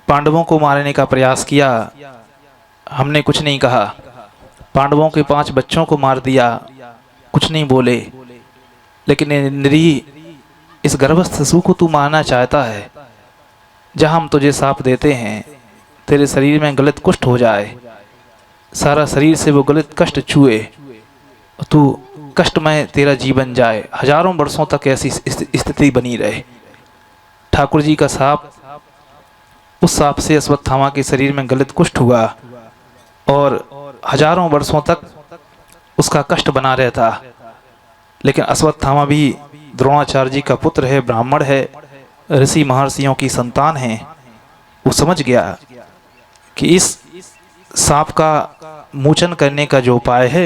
पांडवों को मारने का प्रयास किया, हमने कुछ नहीं कहा। पांडवों के 5 बच्चों को मार दिया, कुछ नहीं बोले। लेकिन निरीह इस गर्भस्थ शिशु को तू मारना चाहता है। जहाँ हम तुझे शाप देते हैं तेरे शरीर में गलित कुष्ठ हो जाए, सारा शरीर से वो गलित कष्ट छुए, तू कष्टमय तेरा जीवन जाए, हजारों वर्षों तक ऐसी स्थिति बनी रहे। ठाकुर जी का शाप, उस शाप से अश्वत्थामा के शरीर में गलित कुष्ठ हुआ और हजारों वर्षों तक उसका कष्ट बना रहता। लेकिन अश्वत्थामा भी द्रोणाचार्य जी का पुत्र है, ब्राह्मण है, ऋषि महर्षियों की संतान है। वो समझ गया कि इस सांप का मोचन करने का जो उपाय है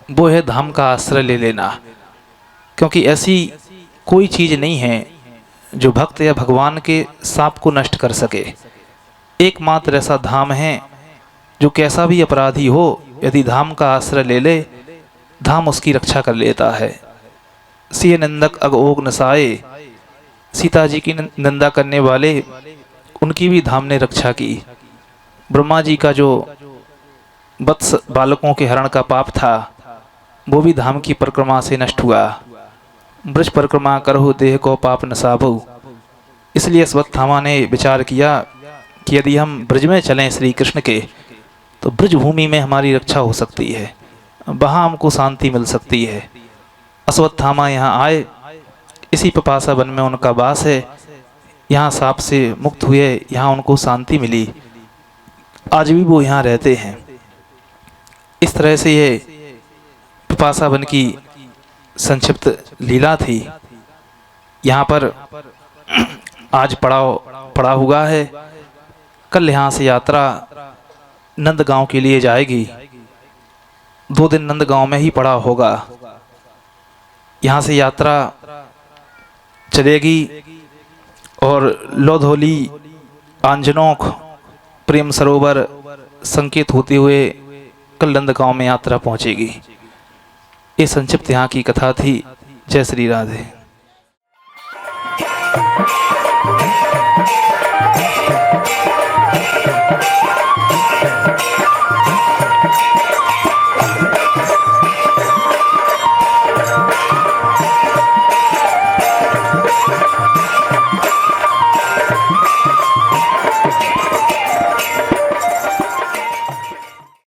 वो है धाम का आश्रय ले लेना। क्योंकि ऐसी कोई चीज नहीं है जो भक्त या भगवान के सांप को नष्ट कर सके। एकमात्र ऐसा धाम है जो कैसा भी अपराधी हो, यदि धाम का आश्रय ले ले, धाम उसकी रक्षा कर लेता है। सिय निंदक अगोग नसाए, सीता जी की निंदा करने वाले, उनकी भी धाम ने रक्षा की। ब्रह्मा जी का जो वत्स बालकों के हरण का पाप था वो भी धाम की परिक्रमा से नष्ट हुआ। ब्रज परिक्रमा करहु देह को पाप नसाबहु। इसलिए अश्वत्थामा ने विचार किया कि यदि हम ब्रज में चलें श्री कृष्ण के, तो ब्रज भूमि में हमारी रक्षा हो सकती है, वहाँ हमको शांति मिल सकती है। अश्वत्थामा यहाँ आए, इसी पिपासा वन में उनका वास है। यहाँ सांप से मुक्त हुए, यहाँ उनको शांति मिली, आज भी वो यहाँ रहते हैं। इस तरह से ये पिपासा वन की संक्षिप्त लीला थी। यहाँ पर आज पड़ा हुआ है। कल यहाँ से यात्रा नंदगांव के लिए जाएगी। 2 दिन नंदगांव में ही पड़ा होगा। यहाँ से यात्रा चलेगी और लोधोली, आंजनोख, प्रेम सरोवर संकेत होते हुए कल नंदगांव में यात्रा पहुंचेगी। ये संक्षिप्त यहाँ की कथा थी। जय श्री राधे।